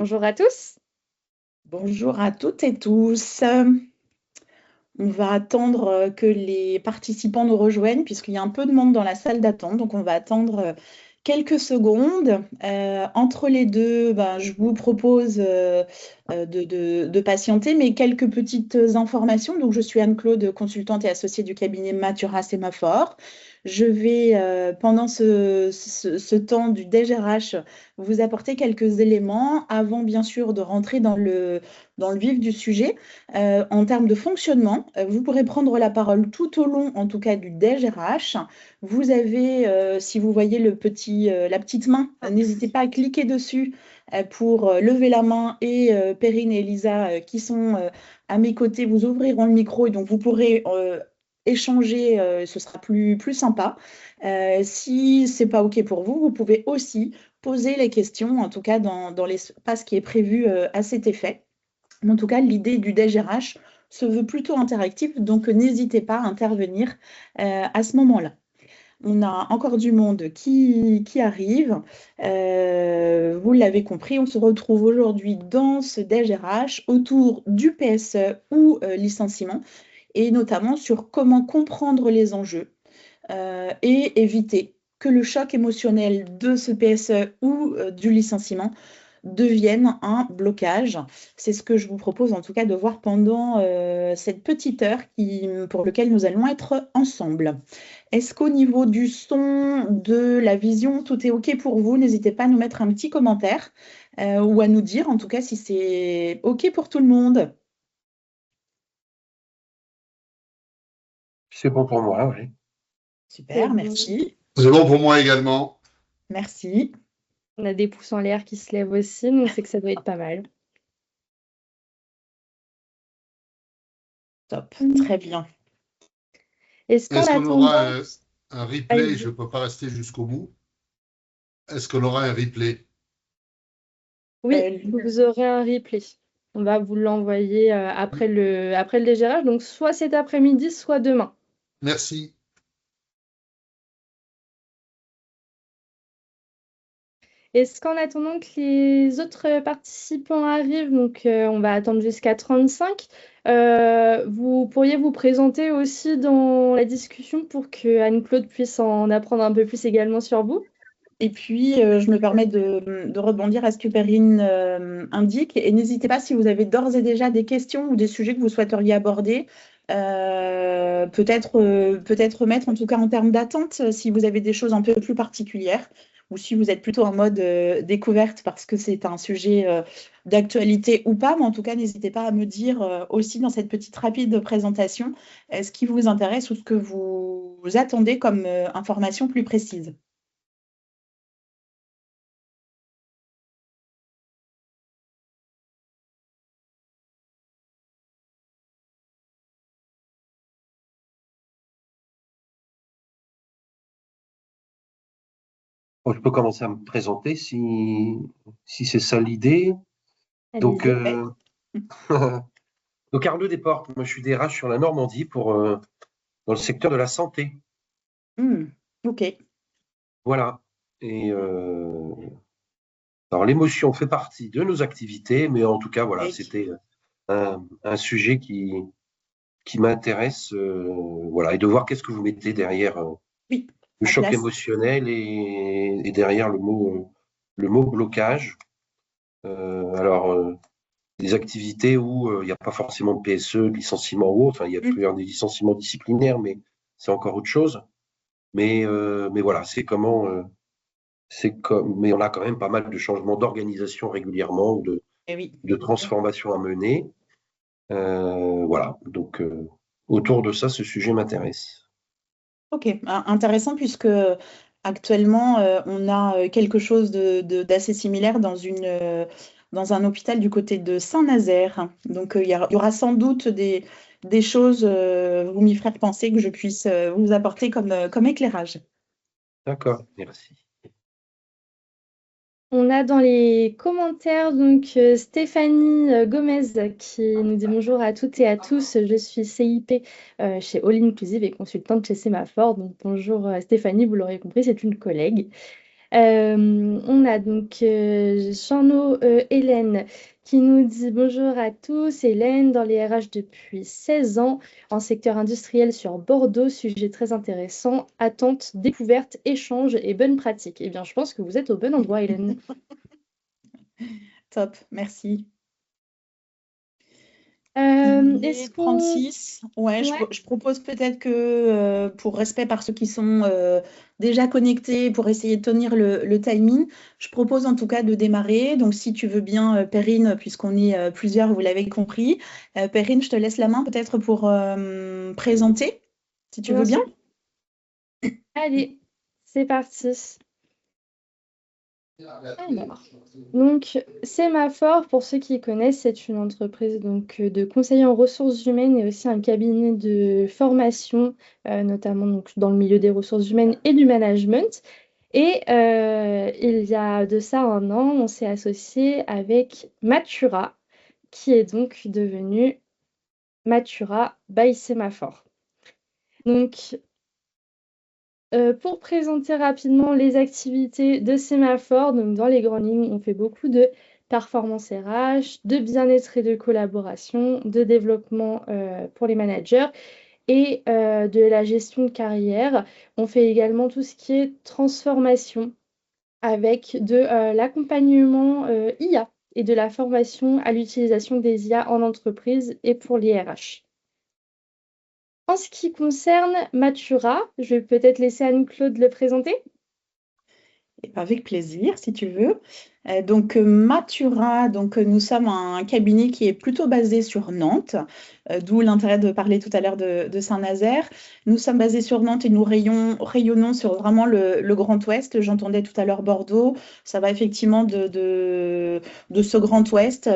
Bonjour à tous. Bonjour à toutes et tous. On va attendre que les participants nous rejoignent puisqu'il y a un peu de monde dans la salle d'attente. Donc on va attendre quelques secondes. Entre les deux, ben, je vous propose de patienter, mais quelques petites informations. Donc je suis Anne-Claude, consultante et associée du cabinet Mathurin Sémaphore. Je vais, pendant ce temps du DGRH, vous apporter quelques éléments avant, bien sûr, de rentrer dans le vif du sujet. En termes de fonctionnement, vous pourrez prendre la parole tout au long, en tout cas, du DGRH. Vous avez, si vous voyez la petite main, n'hésitez pas à cliquer dessus pour lever la main et Perrine et Elisa qui sont à mes côtés vous ouvriront le micro et donc vous pourrez échanger, ce sera plus sympa. Si c'est pas OK pour vous, vous pouvez aussi poser les questions, en tout cas dans l'espace qui est prévu à cet effet. En tout cas, l'idée du DGRH se veut plutôt interactive, donc n'hésitez pas à intervenir à ce moment-là. On a encore du monde qui arrive. Vous l'avez compris, on se retrouve aujourd'hui dans ce DGRH autour du PSE ou licenciement, et notamment sur comment comprendre les enjeux et éviter que le choc émotionnel de ce PSE ou du licenciement devienne un blocage. C'est ce que je vous propose en tout cas de voir pendant cette petite heure pour laquelle nous allons être ensemble. Est-ce qu'au niveau du son, de la vision, tout est OK pour vous? N'hésitez pas à nous mettre un petit commentaire ou à nous dire en tout cas si c'est OK pour tout le monde. C'est bon pour moi, oui. C'est Super, bon. merci. C'est bon pour moi également. Merci. On a des pouces en l'air qui se lèvent aussi, donc c'est que ça doit être pas mal. Top, très bien. Est-ce qu'en Est-ce qu'on aura attendant, un replay? Je allez-y. ne peux pas rester jusqu'au bout. Est-ce qu'on aura un replay? Oui, Euh, vous aurez un replay. On va vous l'envoyer après le DGRH, donc soit cet après-midi, soit demain. Merci. Est-ce qu'en attendant que les autres participants arrivent, donc on va attendre jusqu'à 35, vous pourriez vous présenter aussi dans la discussion pour que Anne-Claude puisse en apprendre un peu plus également sur vous? Et puis, je me permets de rebondir à ce que Perrine indique. Et n'hésitez pas si vous avez d'ores et déjà des questions ou des sujets que vous souhaiteriez aborder, peut-être mettre en tout cas en termes d'attente, si vous avez des choses un peu plus particulières ou si vous êtes plutôt en mode découverte parce que c'est un sujet d'actualité ou pas. Mais en tout cas, n'hésitez pas à me dire aussi dans cette petite rapide présentation ce qui vous intéresse ou ce que vous attendez comme information plus précise. Bon, je peux commencer à me présenter si c'est ça l'idée. Donc, Allez-y. donc Arnaud Desportes, moi je suis DRH sur la Normandie dans le secteur de la santé. Hmm, ok. Voilà. Et alors l'émotion fait partie de nos activités, mais en tout cas, voilà, Ok. c'était un sujet qui m'intéresse, voilà, et de voir qu'est-ce que vous mettez derrière Oui, le en choc place. émotionnel et derrière le mot blocage. Alors, des activités où il n'y a pas forcément de PSE, de licenciement ou autre. Enfin, il y a Hmm, plus des licenciements disciplinaires, mais c'est encore autre chose. Mais voilà, mais on a quand même pas mal de changements d'organisation régulièrement, eh oui. de transformations à mener. Voilà, donc autour de ça, ce sujet m'intéresse. Ok, intéressant puisque actuellement on a quelque chose d'assez similaire dans un hôpital du côté de Saint-Nazaire. Donc il y aura sans doute des choses, vous m'y ferez penser, que je puisse vous apporter comme éclairage. D'accord, merci. On a dans les commentaires donc Stéphanie Gomez qui nous dit bonjour à toutes et à tous. Je suis CIP chez All Inclusive et consultante chez Sémaphore. Donc bonjour Stéphanie, vous l'aurez compris, c'est une collègue. On a donc Jean-No Hélène qui nous dit bonjour à tous. Hélène, dans les RH depuis 16 ans, en secteur industriel sur Bordeaux, sujet très intéressant, attente, découverte, échange et bonne pratique. Eh bien, je pense que vous êtes au bon endroit, Hélène. Top, merci. Est-ce qu'on... 36. Ouais, Ouais. je propose peut-être que pour respect par ceux qui sont déjà connectés, pour essayer de tenir le timing, je propose en tout cas de démarrer. Donc si tu veux bien, Perrine, puisqu'on est plusieurs, vous l'avez compris. Perrine, je te laisse la main peut-être pour présenter, si tu veux Bien bien. sûr. Allez, c'est parti. Alors, donc, Sémaphore, pour ceux qui connaissent, c'est une entreprise donc, de conseil en ressources humaines et aussi un cabinet de formation, notamment donc, dans le milieu des ressources humaines et du management. Et il y a de ça un an, on s'est associé avec Matura, qui est donc devenu Matura by Sémaphore. Donc, pour présenter rapidement les activités de Sémaphore, donc dans les grandes lignes, on fait beaucoup de performance RH, de bien-être et de collaboration, de développement pour les managers et de la gestion de carrière. On fait également tout ce qui est transformation avec de l'accompagnement IA et de la formation à l'utilisation des IA en entreprise et pour les RH. En ce qui concerne Matura, je vais peut-être laisser Anne-Claude le présenter. Avec plaisir, si tu veux. Donc, Matura, nous sommes un cabinet qui est plutôt basé sur Nantes, d'où l'intérêt de parler tout à l'heure de Saint-Nazaire. Nous sommes basés sur Nantes et nous rayonnons sur vraiment le Grand Ouest. J'entendais tout à l'heure Bordeaux. Ça va effectivement de ce Grand Ouest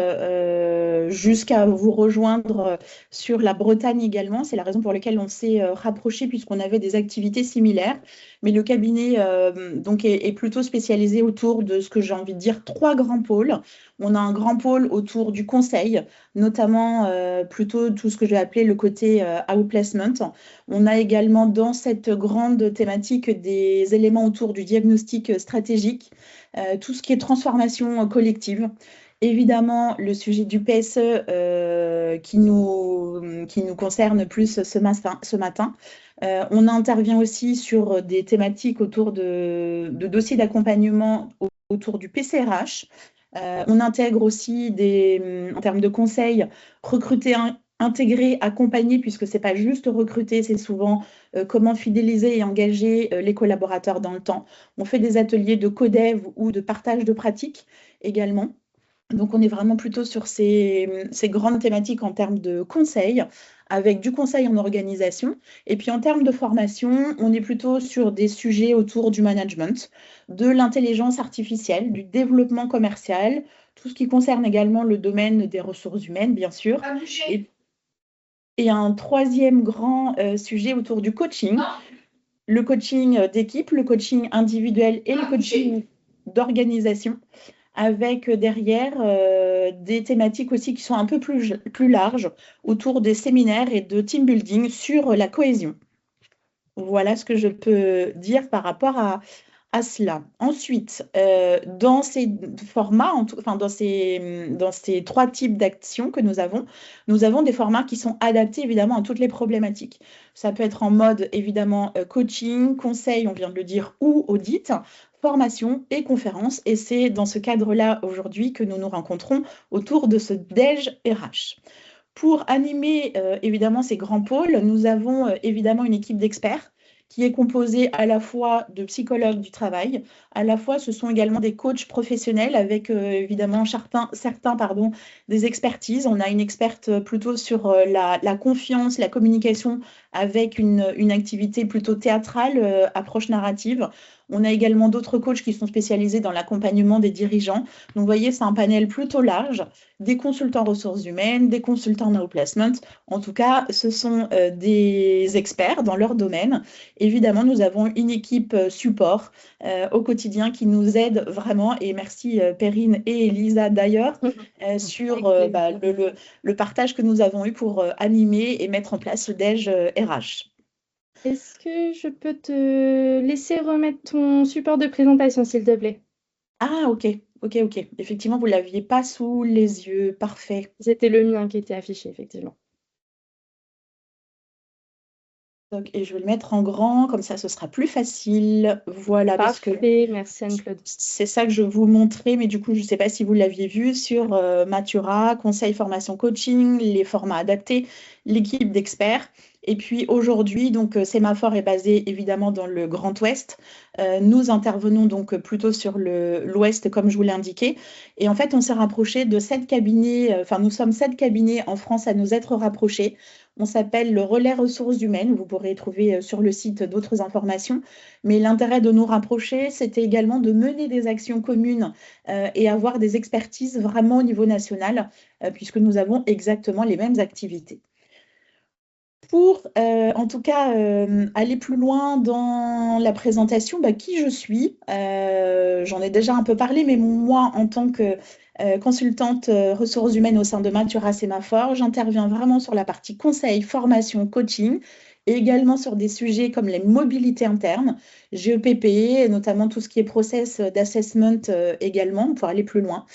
jusqu'à vous rejoindre sur la Bretagne également. C'est la raison pour laquelle on s'est rapproché puisqu'on avait des activités similaires. Mais le cabinet est plutôt spécialisé autour de ce que j'ai envie de dire 3 grands pôles. On a un grand pôle autour du conseil, notamment plutôt tout ce que j'ai appelé le côté outplacement. On a également dans cette grande thématique des éléments autour du diagnostic stratégique, tout ce qui est transformation collective. Évidemment, le sujet du PSE qui nous concerne plus ce matin. On intervient aussi sur des thématiques autour de dossiers d'accompagnement autour du PCRH. On intègre aussi en termes de conseils, recruter, intégrer, accompagner, puisque ce n'est pas juste recruter, c'est souvent comment fidéliser et engager les collaborateurs dans le temps. On fait des ateliers de codev ou de partage de pratiques également. Donc, on est vraiment plutôt sur ces grandes thématiques en termes de conseils, avec du conseil en organisation. Et puis, en termes de formation, on est plutôt sur des sujets autour du management, de l'intelligence artificielle, du développement commercial, tout ce qui concerne également le domaine des ressources humaines, bien sûr. Et un troisième grand sujet autour du coaching, le coaching d'équipe, le coaching individuel et le coaching d'organisation, avec derrière des thématiques aussi qui sont un peu plus larges autour des séminaires et de team building sur la cohésion. Voilà ce que je peux dire par rapport à cela. Ensuite, dans ces formats, dans ces 3 types d'actions que nous avons des formats qui sont adaptés évidemment à toutes les problématiques. Ça peut être en mode évidemment coaching, conseil, on vient de le dire, ou audit, formation et conférence. Et c'est dans ce cadre-là aujourd'hui que nous nous rencontrons autour de ce DEJ RH. Pour animer évidemment ces grands pôles, nous avons évidemment une équipe d'experts qui est composée à la fois de psychologues du travail, à la fois ce sont également des coachs professionnels avec évidemment certains des expertises. On a une experte plutôt sur la confiance, la communication avec une activité plutôt théâtrale, approche narrative. On a également d'autres coachs qui sont spécialisés dans l'accompagnement des dirigeants. Donc, vous voyez, c'est un panel plutôt large, des consultants ressources humaines, des consultants now placement. En tout cas, ce sont des experts dans leur domaine. Évidemment, nous avons une équipe support au quotidien qui nous aide vraiment. Et merci Perrine et Elisa d'ailleurs sur le partage que nous avons eu pour animer et mettre en place le DEJ RH. Est-ce que je peux te laisser remettre ton support de présentation, s'il te plaît? Ah, ok, ok, ok. Effectivement, vous ne l'aviez pas sous les yeux. Parfait. C'était le mien qui était affiché, effectivement. Et je vais le mettre en grand, comme ça ce sera plus facile. Voilà, parce que Parfait, merci Anne-Claude. c'est ça que je vous montrais, mais du coup, je ne sais pas si vous l'aviez vu sur Matura, conseil, formation, coaching, les formats adaptés, l'équipe d'experts. Et puis aujourd'hui, donc Sémaphore est basé évidemment dans le Grand Ouest. Nous intervenons donc plutôt sur l'Ouest, comme je vous l'ai indiqué. Et en fait, on s'est rapproché de 7 cabinets, enfin nous sommes 7 cabinets en France à nous être rapprochés. On s'appelle le Relais Ressources Humaines. Vous pourrez trouver sur le site d'autres informations. Mais l'intérêt de nous rapprocher, c'était également de mener des actions communes et avoir des expertises vraiment au niveau national, puisque nous avons exactement les mêmes activités. Pour, en tout cas, aller plus loin dans la présentation, qui je suis, j'en ai déjà un peu parlé, mais moi, en tant que consultante ressources humaines au sein de Matura Sémaphore, j'interviens vraiment sur la partie conseil, formation, coaching, et également sur des sujets comme les mobilités internes, GEPP, et notamment tout ce qui est process d'assessment également, pour aller plus loin,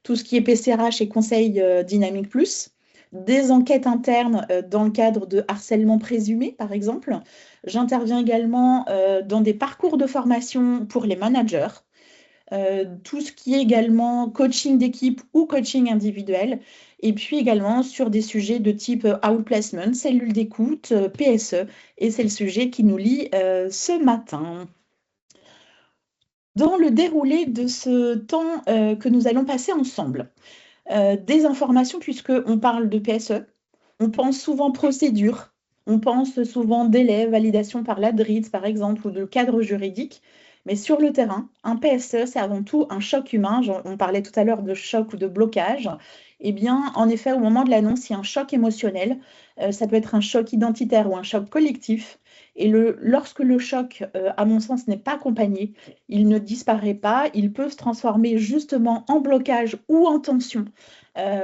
tout ce qui est PCRH et conseil Dynamique Plus, des enquêtes internes dans le cadre de harcèlement présumé, par exemple. J'interviens également dans des parcours de formation pour les managers, tout ce qui est également coaching d'équipe ou coaching individuel, et puis également sur des sujets de type outplacement, cellule d'écoute, PSE, et c'est le sujet qui nous lie ce matin. Dans le déroulé de ce temps que nous allons passer ensemble, des informations, puisqu'on parle de PSE, on pense souvent procédure, on pense souvent délai, validation par la DRID, par exemple, ou de cadre juridique. Mais sur le terrain, un PSE, c'est avant tout un choc humain. On parlait tout à l'heure de choc ou de blocage. Eh bien, en effet, au moment de l'annonce, il y a un choc émotionnel. Ça peut être un choc identitaire ou un choc collectif. Et lorsque le choc, à mon sens, n'est pas accompagné, il ne disparaît pas. Il peut se transformer justement en blocage ou en tension,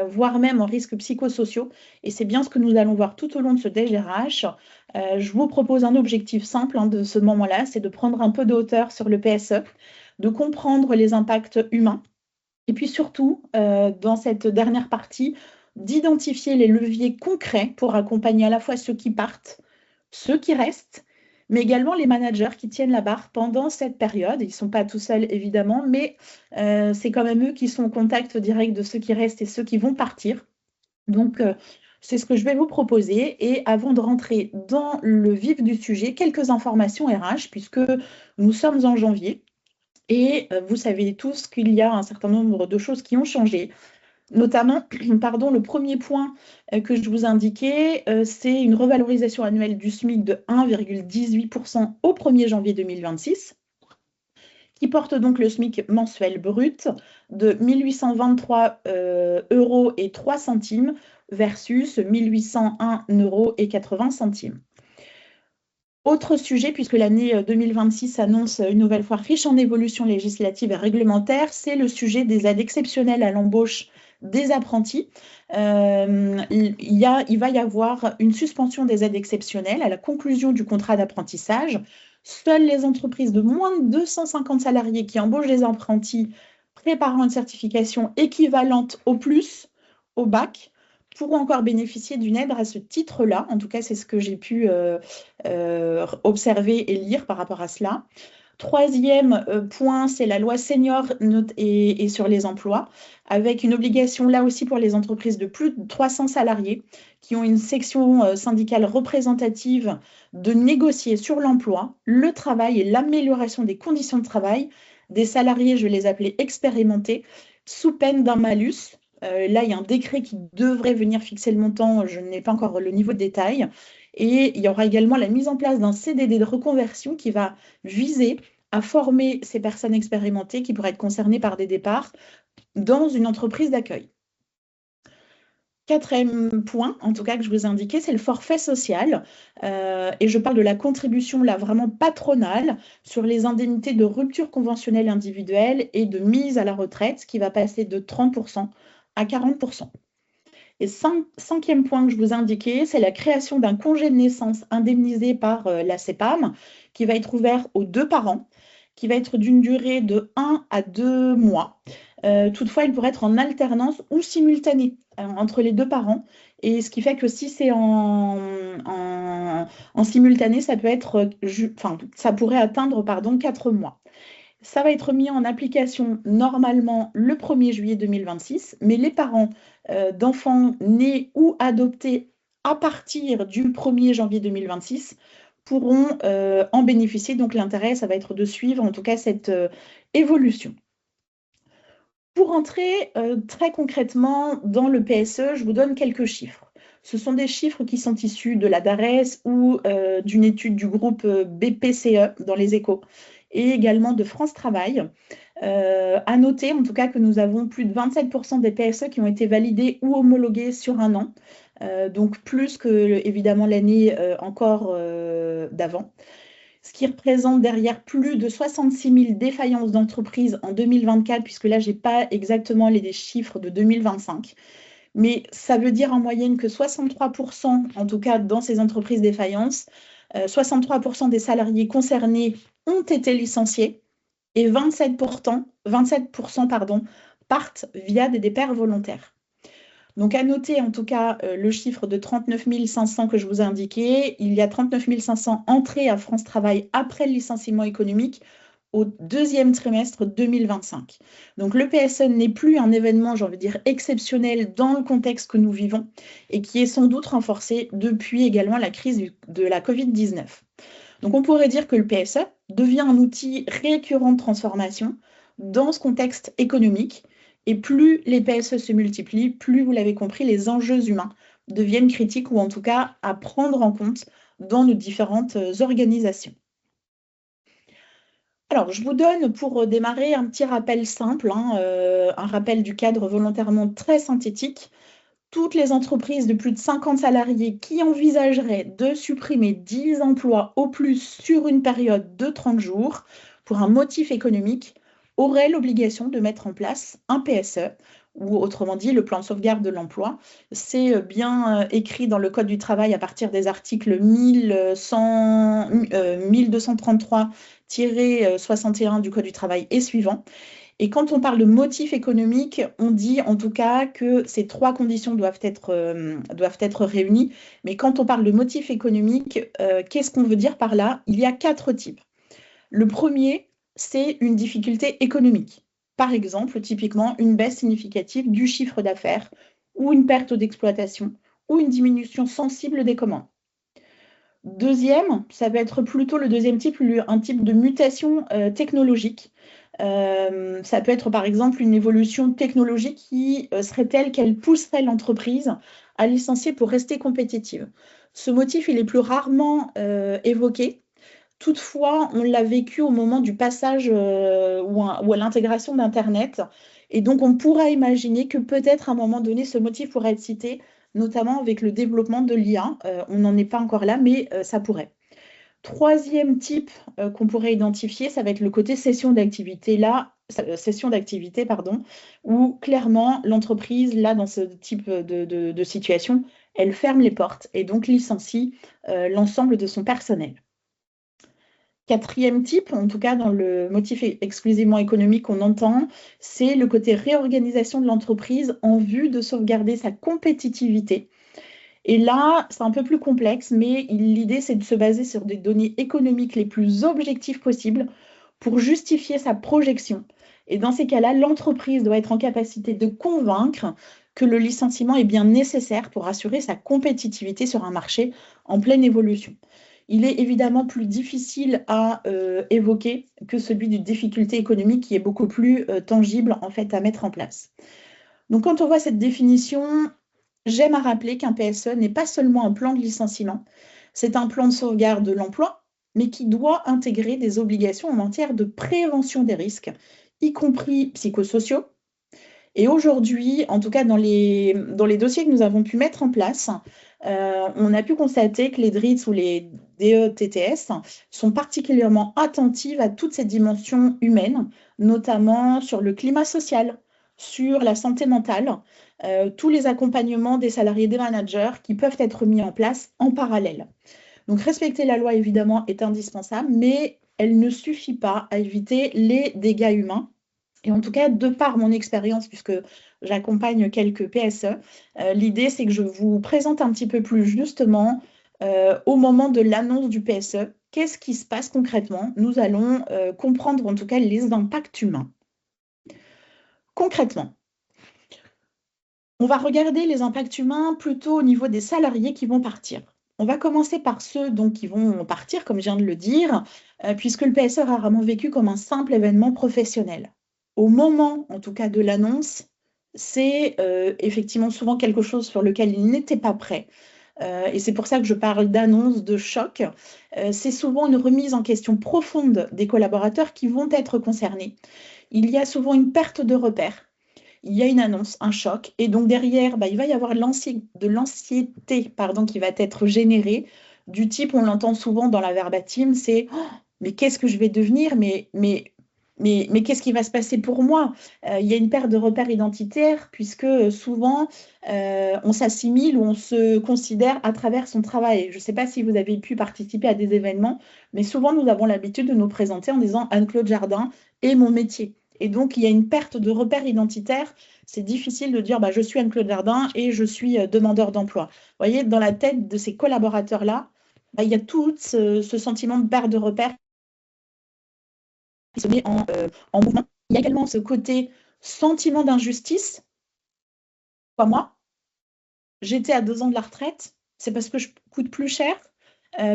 voire même en risques psychosociaux. Et c'est bien ce que nous allons voir tout au long de ce DGRH. Je vous propose un objectif simple de ce moment-là, c'est de prendre un peu de hauteur sur le PSE, de comprendre les impacts humains, et puis surtout, dans cette dernière partie, d'identifier les leviers concrets pour accompagner à la fois ceux qui partent, ceux qui restent, mais également les managers qui tiennent la barre pendant cette période. Ils ne sont pas tout seuls, évidemment, mais c'est quand même eux qui sont au contact direct de ceux qui restent et ceux qui vont partir. Donc, c'est ce que je vais vous proposer. Et avant de rentrer dans le vif du sujet, quelques informations RH, puisque nous sommes en janvier. Et vous savez tous qu'il y a un certain nombre de choses qui ont changé. Notamment, pardon, le premier point que je vous indiquais, c'est une revalorisation annuelle du SMIC de 1,18% au 1er janvier 2026, qui porte donc le SMIC mensuel brut de 1823 euros et 3 centimes versus 1801 euros et 80 centimes. Autre sujet, puisque l'année 2026 s'annonce une nouvelle fois riche en évolutions législatives et réglementaires, c'est le sujet des aides exceptionnelles à l'embauche des apprentis. Il va y avoir une suspension des aides exceptionnelles à la conclusion du contrat d'apprentissage. Seules les entreprises de moins de 250 salariés qui embauchent des apprentis préparant une certification équivalente au plus, au bac, pourront encore bénéficier d'une aide à ce titre-là. En tout cas, c'est ce que j'ai pu observer et lire par rapport à cela. Troisième point, c'est la loi senior et sur les emplois, avec une obligation là aussi pour les entreprises de plus de 300 salariés qui ont une section syndicale représentative de négocier sur l'emploi, le travail et l'amélioration des conditions de travail des salariés, je les appelais expérimentés, sous peine d'un malus. Là, il y a un décret qui devrait venir fixer le montant, je n'ai pas encore le niveau de détail. Et il y aura également la mise en place d'un CDD de reconversion qui va viser à former ces personnes expérimentées qui pourraient être concernées par des départs dans une entreprise d'accueil. Quatrième point, en tout cas que je vous ai indiqué, c'est le forfait social. Et je parle de la contribution là vraiment patronale sur les indemnités de rupture conventionnelle individuelle et de mise à la retraite, qui va passer de 30% à 40%. Et cinquième point que je vous indiquais, c'est la création d'un congé de naissance indemnisé par la CPAM qui va être ouvert aux deux parents, qui va être d'une durée de 1 à 2 mois. Toutefois, il pourrait être en alternance ou simultané entre les deux parents. Et ce qui fait que si c'est en simultané, ça peut être, ça pourrait atteindre 4 mois. Ça va être mis en application normalement le 1er juillet 2026, mais les parents d'enfants nés ou adoptés à partir du 1er janvier 2026 pourront en bénéficier. Donc l'intérêt, ça va être de suivre en tout cas cette évolution. Pour entrer très concrètement dans le PSE, je vous donne quelques chiffres. Ce sont des chiffres qui sont issus de la DARES ou d'une étude du groupe BPCE dans les Échos et également de France Travail. À noter en tout cas que nous avons plus de 27% des PSE qui ont été validés ou homologués sur un an, donc plus que évidemment l'année encore d'avant. Ce qui représente derrière plus de 66 000 défaillances d'entreprises en 2024, puisque là, je n'ai pas exactement les chiffres de 2025. Mais ça veut dire en moyenne que 63%, en tout cas dans ces entreprises défaillances, 63% des salariés concernés ont été licenciés et 27% partent via des départs volontaires. Donc, à noter en tout cas le chiffre de 39 500 que je vous ai indiqué. Il y a 39 500 entrées à France Travail après le licenciement économique au deuxième trimestre 2025. Donc, le PSE n'est plus un événement, j'ai envie de dire, exceptionnel dans le contexte que nous vivons et qui est sans doute renforcé depuis également la crise de la Covid-19. Donc, on pourrait dire que le PSE devient un outil récurrent de transformation dans ce contexte économique. Et plus les PSE se multiplient, plus, vous l'avez compris, les enjeux humains deviennent critiques ou en tout cas à prendre en compte dans nos différentes organisations. Alors, je vous donne pour démarrer un petit rappel simple, un rappel du cadre volontairement très synthétique. Toutes les entreprises de plus de 50 salariés qui envisageraient de supprimer 10 emplois au plus sur une période de 30 jours pour un motif économique auraient l'obligation de mettre en place un PSE, ou autrement dit le plan de sauvegarde de l'emploi. C'est bien écrit dans le Code du travail à partir des articles 1233-61 du Code du travail et suivant. Et quand on parle de motif économique, on dit en tout cas que ces trois conditions doivent être réunies. Mais quand on parle de motif économique, qu'est-ce qu'on veut dire par là? Il y a 4 types. Le premier, c'est une difficulté économique. Par exemple, typiquement, une baisse significative du chiffre d'affaires ou une perte d'exploitation ou une diminution sensible des commandes. Deuxième, ça va être plutôt le deuxième type, un type de mutation technologique. Ça peut être par exemple une évolution technologique qui serait telle qu'elle pousserait l'entreprise à licencier pour rester compétitive. Ce motif, il est plus rarement évoqué. Toutefois, on l'a vécu au moment du passage ou à l'intégration d'Internet. Et donc, on pourra imaginer que peut-être à un moment donné, ce motif pourrait être cité, notamment avec le développement de l'IA. On n'en est pas encore là, mais ça pourrait. Troisième type qu'on pourrait identifier, ça va être le côté cession d'activité, où clairement l'entreprise, là, dans ce type de situation, elle ferme les portes et donc licencie l'ensemble de son personnel. Quatrième type, en tout cas dans le motif exclusivement économique qu'on entend, c'est le côté réorganisation de l'entreprise en vue de sauvegarder sa compétitivité. Et là, c'est un peu plus complexe, mais l'idée, c'est de se baser sur des données économiques les plus objectives possibles pour justifier sa projection. Et dans ces cas-là, l'entreprise doit être en capacité de convaincre que le licenciement est bien nécessaire pour assurer sa compétitivité sur un marché en pleine évolution. Il est évidemment plus difficile à évoquer que celui d'une difficulté économique qui est beaucoup plus tangible en fait à mettre en place. Donc quand on voit cette définition, j'aime à rappeler qu'un PSE n'est pas seulement un plan de licenciement, c'est un plan de sauvegarde de l'emploi, mais qui doit intégrer des obligations en matière de prévention des risques, y compris psychosociaux. Et aujourd'hui, en tout cas dans les dossiers que nous avons pu mettre en place, on a pu constater que les DRITS ou les DETTS sont particulièrement attentives à toutes ces dimensions humaines, notamment sur le climat social, sur la santé mentale, tous les accompagnements des salariés, des managers qui peuvent être mis en place en parallèle. Donc respecter la loi, évidemment, est indispensable, mais elle ne suffit pas à éviter les dégâts humains. Et en tout cas, de par mon expérience, puisque j'accompagne quelques PSE, l'idée, c'est que je vous présente un petit peu plus justement, au moment de l'annonce du PSE, qu'est-ce qui se passe concrètement. Nous allons comprendre en tout cas les impacts humains. Concrètement, on va regarder les impacts humains plutôt au niveau des salariés qui vont partir. On va commencer par ceux donc, qui vont partir, comme je viens de le dire, puisque le PSE est rarement vécu comme un simple événement professionnel. Au moment, en tout cas, de l'annonce, c'est effectivement souvent quelque chose sur lequel il n'était pas prêt. Et c'est pour ça que je parle d'annonce, de choc. C'est souvent une remise en question profonde des collaborateurs qui vont être concernés. Il y a souvent une perte de repères. Il y a une annonce, un choc, et donc derrière, il va y avoir de l'anxiété qui va être générée, du type, on l'entend souvent dans la verbatim, c'est oh, mais qu'est-ce que je vais devenir, mais qu'est-ce qui va se passer pour moi? Il y a une perte de repères identitaires, puisque souvent, on s'assimile ou on se considère à travers son travail. Je ne sais pas si vous avez pu participer à des événements, mais souvent, nous avons l'habitude de nous présenter en disant Anne-Claude Jardin et mon métier. Et donc, il y a une perte de repères identitaires. C'est difficile de dire je suis Anne-Claude Jardin et je suis demandeur d'emploi. Vous voyez, dans la tête de ces collaborateurs-là, il y a tout ce sentiment de perte de repères qui se met en mouvement. Il y a également ce côté sentiment d'injustice. Moi, j'étais à 2 ans de la retraite, c'est parce que je coûte plus cher.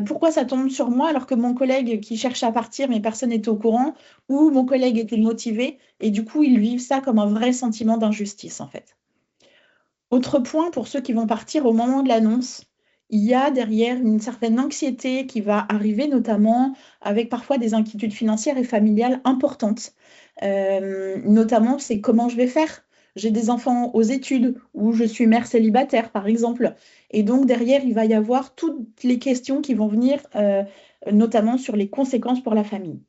Pourquoi ça tombe sur moi alors que mon collègue qui cherche à partir, mais personne n'était au courant, ou mon collègue était motivé, et du coup, ils vivent ça comme un vrai sentiment d'injustice, en fait. Autre point, pour ceux qui vont partir au moment de l'annonce, il y a derrière une certaine anxiété qui va arriver, notamment avec parfois des inquiétudes financières et familiales importantes. Notamment, c'est comment je vais faire. J'ai des enfants aux études ou je suis mère célibataire, par exemple. Et donc, derrière, il va y avoir toutes les questions qui vont venir, notamment sur les conséquences pour la famille.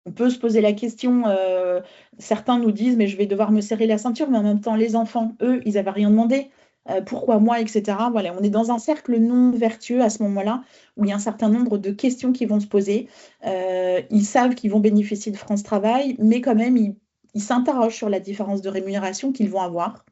On peut se poser la question, certains nous disent, mais je vais devoir me serrer la ceinture, mais en même temps, les enfants, eux, ils n'avaient rien demandé. Pourquoi moi, etc. Voilà, on est dans un cercle non vertueux à ce moment-là, où il y a un certain nombre de questions qui vont se poser. Ils savent qu'ils vont bénéficier de France Travail, mais quand même, ils s'interrogent sur la différence de rémunération qu'ils vont avoir.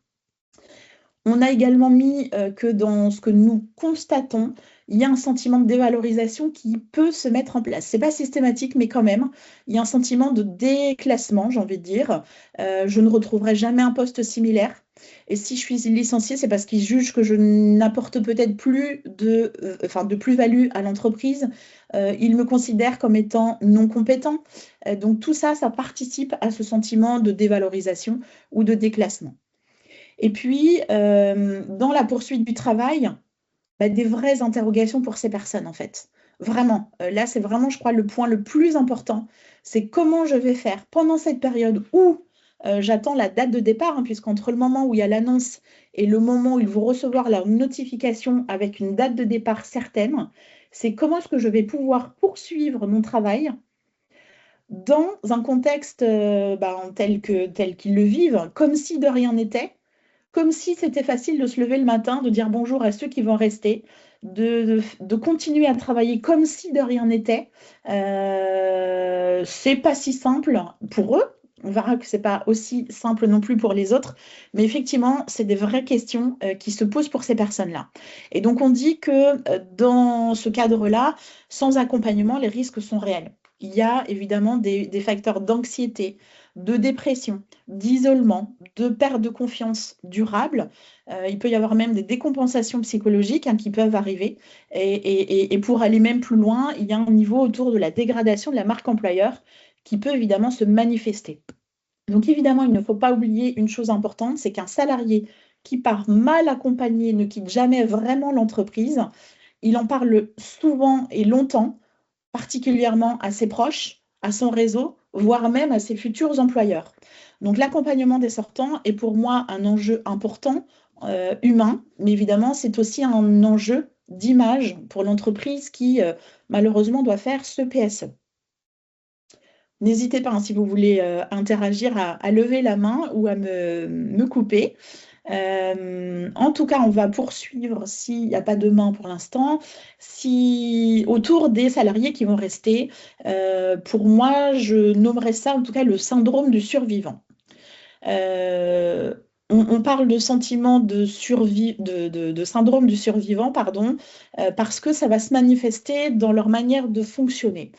On a également mis que dans ce que nous constatons, il y a un sentiment de dévalorisation qui peut se mettre en place. Ce n'est pas systématique, mais quand même, il y a un sentiment de déclassement, j'ai envie de dire. Je ne retrouverai jamais un poste similaire. Et si je suis licenciée, c'est parce qu'ils jugent que je n'apporte peut-être plus de plus-value à l'entreprise. Ils me considèrent comme étant non compétent. Donc tout ça, ça participe à ce sentiment de dévalorisation ou de déclassement. Et puis, dans la poursuite du travail, des vraies interrogations pour ces personnes, en fait. Vraiment, là, c'est vraiment, je crois, le point le plus important. C'est comment je vais faire pendant cette période où j'attends la date de départ, puisqu'entre le moment où il y a l'annonce et le moment où ils vont recevoir la notification avec une date de départ certaine, c'est comment est-ce que je vais pouvoir poursuivre mon travail dans un contexte tel qu'ils le vivent, comme si de rien n'était. Comme si c'était facile de se lever le matin, de dire bonjour à ceux qui vont rester, de continuer à travailler comme si de rien n'était. C'est pas si simple pour eux. On verra que c'est pas aussi simple non plus pour les autres. Mais effectivement, c'est des vraies questions qui se posent pour ces personnes-là. Et donc, on dit que dans ce cadre-là, sans accompagnement, les risques sont réels. Il y a évidemment des facteurs d'anxiété, de dépression, d'isolement, de perte de confiance durable. Il peut y avoir même des décompensations psychologiques qui peuvent arriver. Et pour aller même plus loin, il y a un niveau autour de la dégradation de la marque employeur qui peut évidemment se manifester. Donc évidemment, il ne faut pas oublier une chose importante, c'est qu'un salarié qui part mal accompagné ne quitte jamais vraiment l'entreprise. Il en parle souvent et longtemps, particulièrement à ses proches, à son réseau, voire même à ses futurs employeurs. Donc l'accompagnement des sortants est pour moi un enjeu important, humain, mais évidemment c'est aussi un enjeu d'image pour l'entreprise qui malheureusement doit faire ce PSE. N'hésitez pas, hein, si vous voulez interagir, à lever la main ou à me couper. En tout cas, on va poursuivre, s'il n'y a pas de main pour l'instant, autour des salariés qui vont rester. Pour moi, je nommerais ça en tout cas le syndrome du survivant. On parle de sentiment de syndrome du survivant, pardon, parce que ça va se manifester dans leur manière de fonctionner.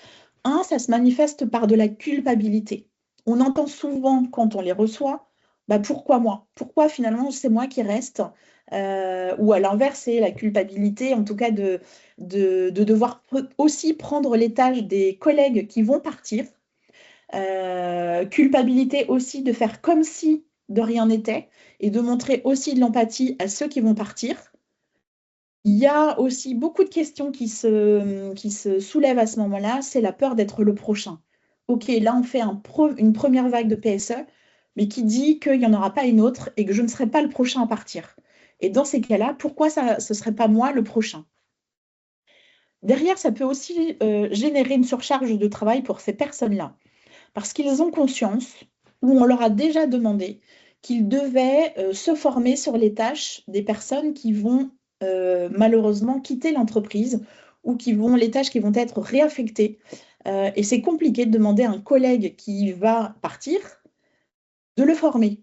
Ça se manifeste par de la culpabilité. On entend souvent quand on les reçoit, bah, pourquoi moi? Pourquoi finalement c'est moi qui reste? Ou à l'inverse, c'est la culpabilité, en tout cas de devoir aussi prendre les tâches des collègues qui vont partir. Culpabilité aussi de faire comme si de rien n'était et de montrer aussi de l'empathie à ceux qui vont partir. Il y a aussi beaucoup de questions qui se soulèvent à ce moment-là, c'est la peur d'être le prochain. Ok, là on fait une première vague de PSE, mais qui dit qu'il n'y en aura pas une autre et que je ne serai pas le prochain à partir. Et dans ces cas-là, pourquoi ce ne serait pas moi le prochain? Derrière, ça peut aussi générer une surcharge de travail pour ces personnes-là, parce qu'ils ont conscience, ou on leur a déjà demandé, qu'ils devaient se former sur les tâches des personnes qui vont malheureusement quitter l'entreprise ou les tâches qui vont être réaffectées. Et c'est compliqué de demander à un collègue qui va partir de le former.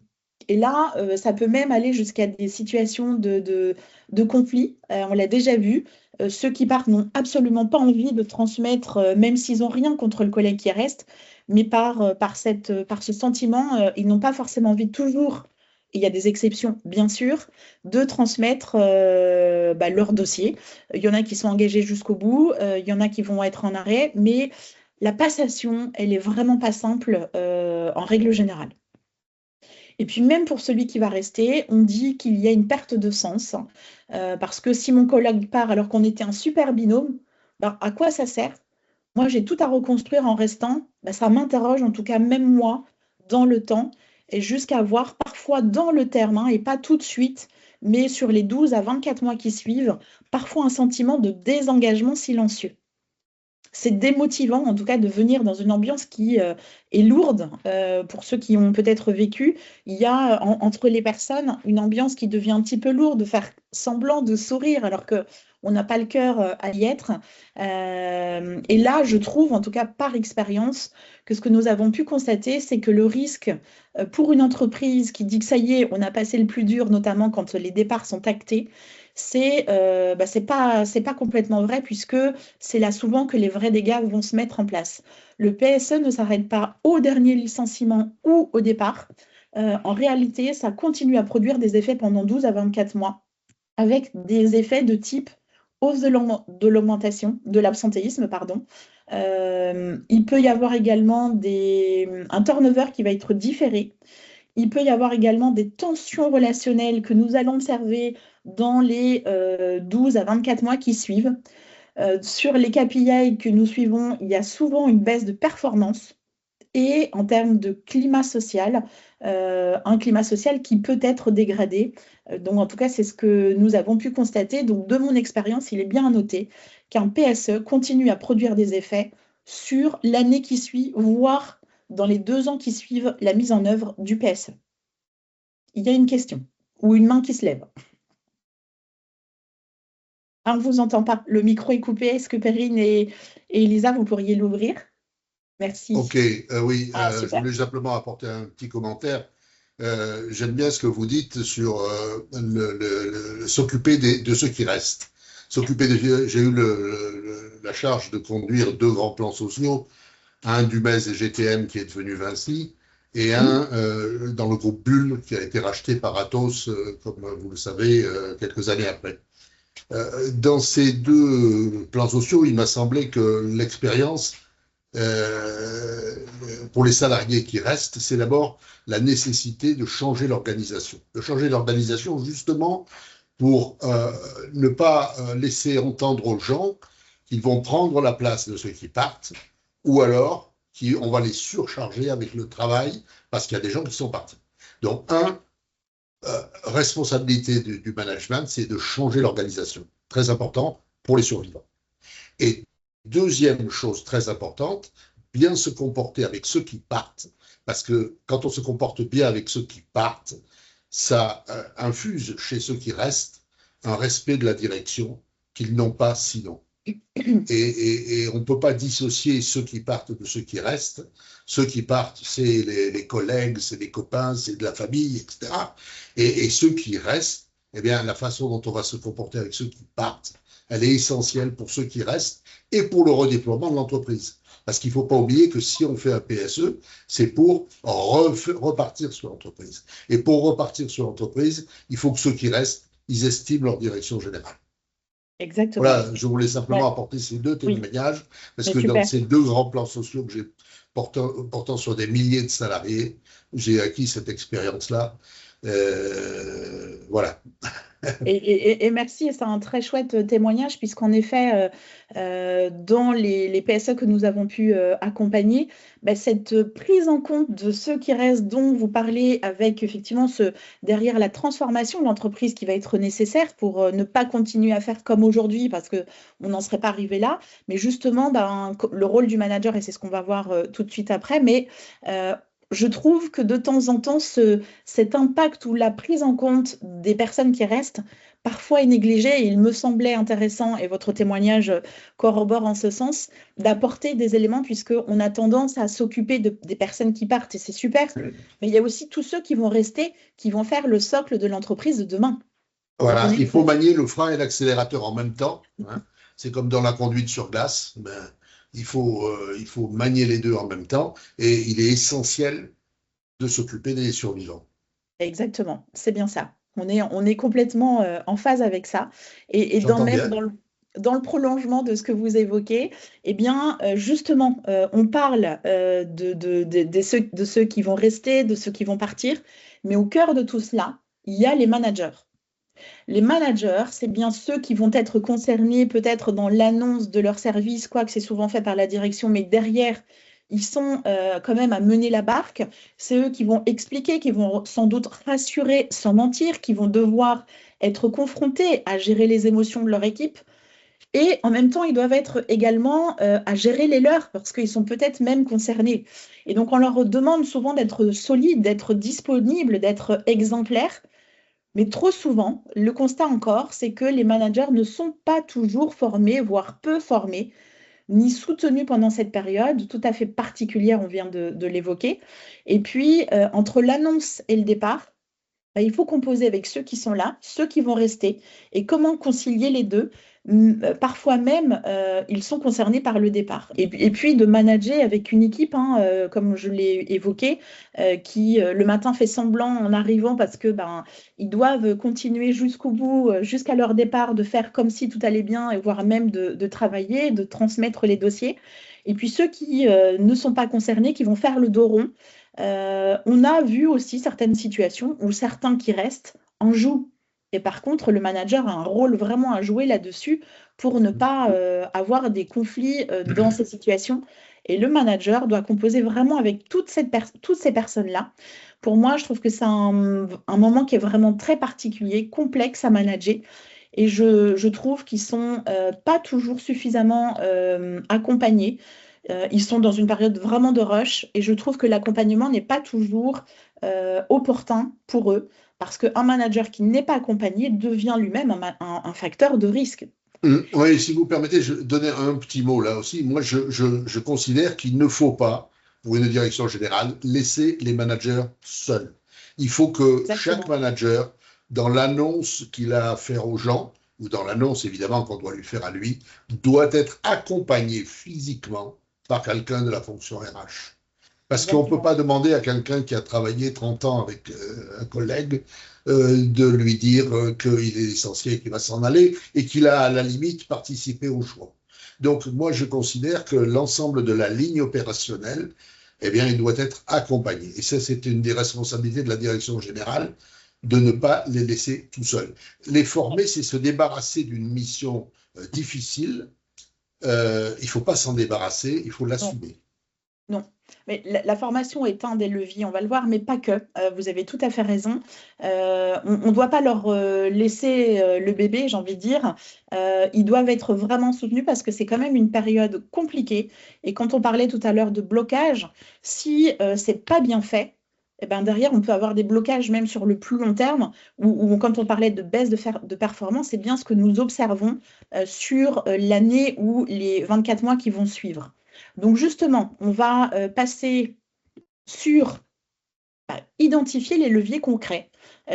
Et là, ça peut même aller jusqu'à des situations de conflit. On l'a déjà vu. Ceux qui partent n'ont absolument pas envie de transmettre, même s'ils n'ont rien contre le collègue qui reste, mais par ce sentiment, ils n'ont pas forcément envie toujours, et il y a des exceptions bien sûr, de transmettre leur dossier. Il y en a qui sont engagés jusqu'au bout, il y en a qui vont être en arrêt, mais la passation, elle est vraiment pas simple en règle générale. Et puis même pour celui qui va rester, on dit qu'il y a une perte de sens, parce que si mon collègue part alors qu'on était un super binôme, ben, à quoi ça sert? Moi, j'ai tout à reconstruire en restant. Ben, ça m'interroge, en tout cas même moi, dans le temps, et jusqu'à voir parfois dans le terme, hein, et pas tout de suite, mais sur les 12 à 24 mois qui suivent, parfois un sentiment de désengagement silencieux. C'est démotivant, en tout cas, de venir dans une ambiance qui est lourde. Pour ceux qui ont peut-être vécu, il y a entre les personnes une ambiance qui devient un petit peu lourde, de faire semblant de sourire alors qu'on n'a pas le cœur à y être. Et là, je trouve, en tout cas par expérience, que ce que nous avons pu constater, c'est que le risque pour une entreprise qui dit que ça y est, on a passé le plus dur, notamment quand les départs sont actés, c'est pas complètement vrai, puisque c'est là souvent que les vrais dégâts vont se mettre en place. Le PSE ne s'arrête pas au dernier licenciement ou au départ. En réalité, ça continue à produire des effets pendant 12 à 24 mois, avec des effets de type hausse de l'augmentation, de l'absentéisme, pardon. Il peut y avoir également un turnover qui va être différé. Il peut y avoir également des tensions relationnelles que nous allons observer dans les 12 à 24 mois qui suivent. Sur les KPI que nous suivons, il y a souvent une baisse de performance. Et en termes de climat social, un climat social qui peut être dégradé. Donc en tout cas, c'est ce que nous avons pu constater. Donc de mon expérience, il est bien à noter qu'un PSE continue à produire des effets sur l'année qui suit, voire dans les 2 ans qui suivent la mise en œuvre du PSE. Il y a une question ou une main qui se lève. On ne vous entend pas. Le micro est coupé. Est-ce que Perrine et Elisa, vous pourriez l'ouvrir? Merci. Ok, oui, je super. voulais simplement apporter un petit commentaire. J'aime bien ce que vous dites sur s'occuper de ceux qui restent. J'ai eu la charge de conduire 2 grands plans sociaux, un Dumez et GTM qui est devenu Vinci, et un dans le groupe Bull qui a été racheté par Atos, comme vous le savez, quelques années après. Dans ces 2 plans sociaux, il m'a semblé que l'expérience pour les salariés qui restent, c'est d'abord la nécessité de changer l'organisation. De changer l'organisation justement pour ne pas laisser entendre aux gens qu'ils vont prendre la place de ceux qui partent, ou alors on va les surcharger avec le travail parce qu'il y a des gens qui sont partis. Donc, responsabilité du management, c'est de changer l'organisation. Très important pour les survivants. Et deuxième chose très importante, bien se comporter avec ceux qui partent, parce que quand on se comporte bien avec ceux qui partent, ça infuse chez ceux qui restent un respect de la direction qu'ils n'ont pas sinon. Et on ne peut pas dissocier ceux qui partent de ceux qui restent. Ceux qui partent, c'est les collègues, c'est les copains, c'est de la famille, etc. Et ceux qui restent, eh bien, la façon dont on va se comporter avec ceux qui partent, elle est essentielle pour ceux qui restent et pour le redéploiement de l'entreprise. Parce qu'il ne faut pas oublier que si on fait un PSE, c'est pour repartir sur l'entreprise. Et pour repartir sur l'entreprise, il faut que ceux qui restent, ils estiment leur direction générale. Exactement. Voilà, je voulais simplement apporter ces deux témoignages, parce que dans ces deux grands plans sociaux que j'ai portant sur des milliers de salariés, j'ai acquis cette expérience-là. Voilà. Et merci, et c'est un très chouette témoignage, puisqu'en effet, dans les PSE que nous avons pu accompagner, cette prise en compte de ceux qui restent, dont vous parlez, avec effectivement derrière la transformation de l'entreprise qui va être nécessaire pour ne pas continuer à faire comme aujourd'hui, parce qu'on n'en serait pas arrivé là, mais justement le rôle du manager, et c'est ce qu'on va voir tout de suite après, mais je trouve que de temps en temps, cet impact ou la prise en compte des personnes qui restent, parfois est négligée. Et il me semblait intéressant, et votre témoignage corrobore en ce sens, d'apporter des éléments, puisqu'on a tendance à s'occuper des personnes qui partent, et c'est super. Mais il y a aussi tous ceux qui vont rester, qui vont faire le socle de l'entreprise de demain. Voilà, il faut manier le frein et l'accélérateur en même temps. Hein. C'est comme dans la conduite sur glace. Il faut manier les deux en même temps, et il est essentiel de s'occuper des survivants. Exactement, c'est bien ça. On est complètement en phase avec ça. Et dans le prolongement de ce que vous évoquez, eh bien, justement, on parle de ceux qui vont rester, de ceux qui vont partir, mais au cœur de tout cela, il y a les managers. Les managers, c'est bien ceux qui vont être concernés peut-être dans l'annonce de leur service, quoique c'est souvent fait par la direction, mais derrière, ils sont quand même à mener la barque. C'est eux qui vont expliquer, qui vont sans doute rassurer sans mentir, qui vont devoir être confrontés à gérer les émotions de leur équipe. Et en même temps, ils doivent être également à gérer les leurs, parce qu'ils sont peut-être même concernés. Et donc, on leur demande souvent d'être solides, d'être disponibles, d'être exemplaires. Mais trop souvent, le constat encore, c'est que les managers ne sont pas toujours formés, voire peu formés, ni soutenus pendant cette période tout à fait particulière, on vient de l'évoquer. Et puis, entre l'annonce et le départ, il faut composer avec ceux qui sont là, ceux qui vont rester, et comment concilier les deux. Parfois même, ils sont concernés par le départ. Et puis de manager avec une équipe, comme je l'ai évoqué, qui le matin fait semblant en arrivant parce que ils doivent continuer jusqu'au bout, jusqu'à leur départ, de faire comme si tout allait bien, et voire même de travailler, de transmettre les dossiers. Et puis ceux qui ne sont pas concernés, qui vont faire le dos rond. On a vu aussi certaines situations où certains qui restent en jouent. Et par contre, le manager a un rôle vraiment à jouer là-dessus pour ne pas avoir des conflits dans ces situations. Et le manager doit composer vraiment avec toutes ces personnes-là. Pour moi, je trouve que c'est un moment qui est vraiment très particulier, complexe à manager. Et je trouve qu'ils ne sont pas toujours suffisamment accompagnés. Ils sont dans une période vraiment de rush, et je trouve que l'accompagnement n'est pas toujours opportun pour eux, parce qu'un manager qui n'est pas accompagné devient lui-même un facteur de risque. Oui, si vous permettez, je donner un petit mot là aussi. Moi, je considère qu'il ne faut pas, pour une direction générale, laisser les managers seuls. Il faut que chaque manager, dans l'annonce qu'il a à faire aux gens, ou dans l'annonce évidemment qu'on doit lui faire à lui, doit être accompagné physiquement par quelqu'un de la fonction RH. Parce qu'on ne peut pas demander à quelqu'un qui a travaillé 30 ans avec un collègue de lui dire qu'il est licencié et qu'il va s'en aller, et qu'il a à la limite participé au choix. Donc moi je considère que l'ensemble de la ligne opérationnelle, eh bien, il doit être accompagné. Et ça, c'est une des responsabilités de la direction générale, de ne pas les laisser tout seuls. Les former, c'est se débarrasser d'une mission difficile. Il ne faut pas s'en débarrasser, il faut l'assumer. Non. Mais la formation est un des leviers, on va le voir, mais pas que. Vous avez tout à fait raison. On ne doit pas leur laisser le bébé, j'ai envie de dire. Ils doivent être vraiment soutenus parce que c'est quand même une période compliquée. Et quand on parlait tout à l'heure de blocage, si c'est pas bien fait, eh ben derrière, on peut avoir des blocages même sur le plus long terme, ou quand on parlait de baisse de performance, c'est bien ce que nous observons sur l'année ou les 24 mois qui vont suivre. Donc justement, on va passer sur identifier les leviers concrets,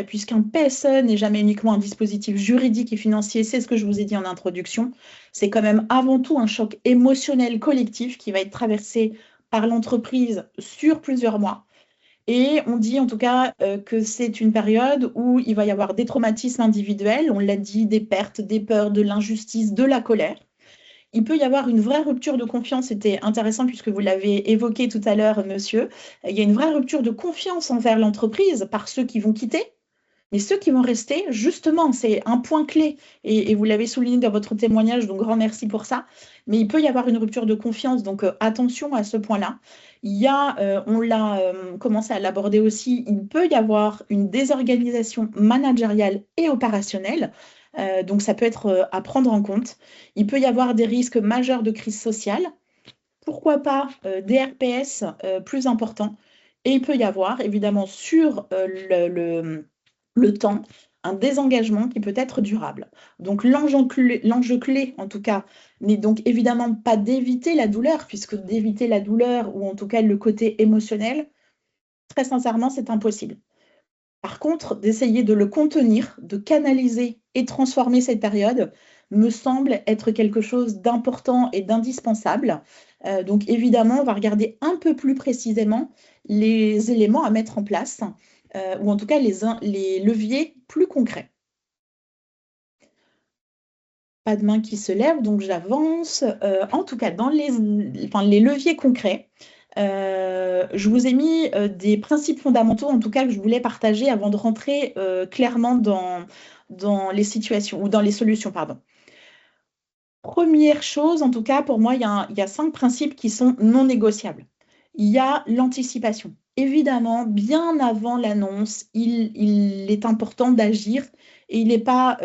puisqu'un PSE n'est jamais uniquement un dispositif juridique et financier, c'est ce que je vous ai dit en introduction, c'est quand même avant tout un choc émotionnel collectif qui va être traversé par l'entreprise sur plusieurs mois. Et on dit en tout cas que c'est une période où il va y avoir des traumatismes individuels, on l'a dit, des pertes, des peurs, de l'injustice, de la colère. Il peut y avoir une vraie rupture de confiance, c'était intéressant puisque vous l'avez évoqué tout à l'heure, monsieur. Il y a une vraie rupture de confiance envers l'entreprise par ceux qui vont quitter, mais ceux qui vont rester, justement, c'est un point clé. Et vous l'avez souligné dans votre témoignage, donc grand merci pour ça. Mais il peut y avoir une rupture de confiance, donc attention à ce point-là. Il y a, on l'a commencé à l'aborder aussi, il peut y avoir une désorganisation managériale et opérationnelle. Donc ça peut être à prendre en compte. Il peut y avoir des risques majeurs de crise sociale. Pourquoi pas des RPS plus importants. Et il peut y avoir évidemment sur le temps un désengagement qui peut être durable. Donc l'enjeu clé, en tout cas, n'est donc évidemment pas d'éviter la douleur, puisque d'éviter la douleur, ou en tout cas le côté émotionnel, très sincèrement, c'est impossible. Par contre, d'essayer de le contenir, de canaliser et transformer cette période me semble être quelque chose d'important et d'indispensable. Donc évidemment, on va regarder un peu plus précisément les éléments à mettre en place, ou en tout cas les leviers plus concrets. Pas de main qui se lève, donc j'avance. En tout cas, dans les leviers concrets, je vous ai mis des principes fondamentaux, en tout cas, que je voulais partager avant de rentrer clairement dans les situations, ou dans les solutions, pardon. Première chose, en tout cas, pour moi, il y a 5 principes qui sont non négociables. Il y a l'anticipation. Évidemment, bien avant l'annonce, il est important d'agir et il n'est pas,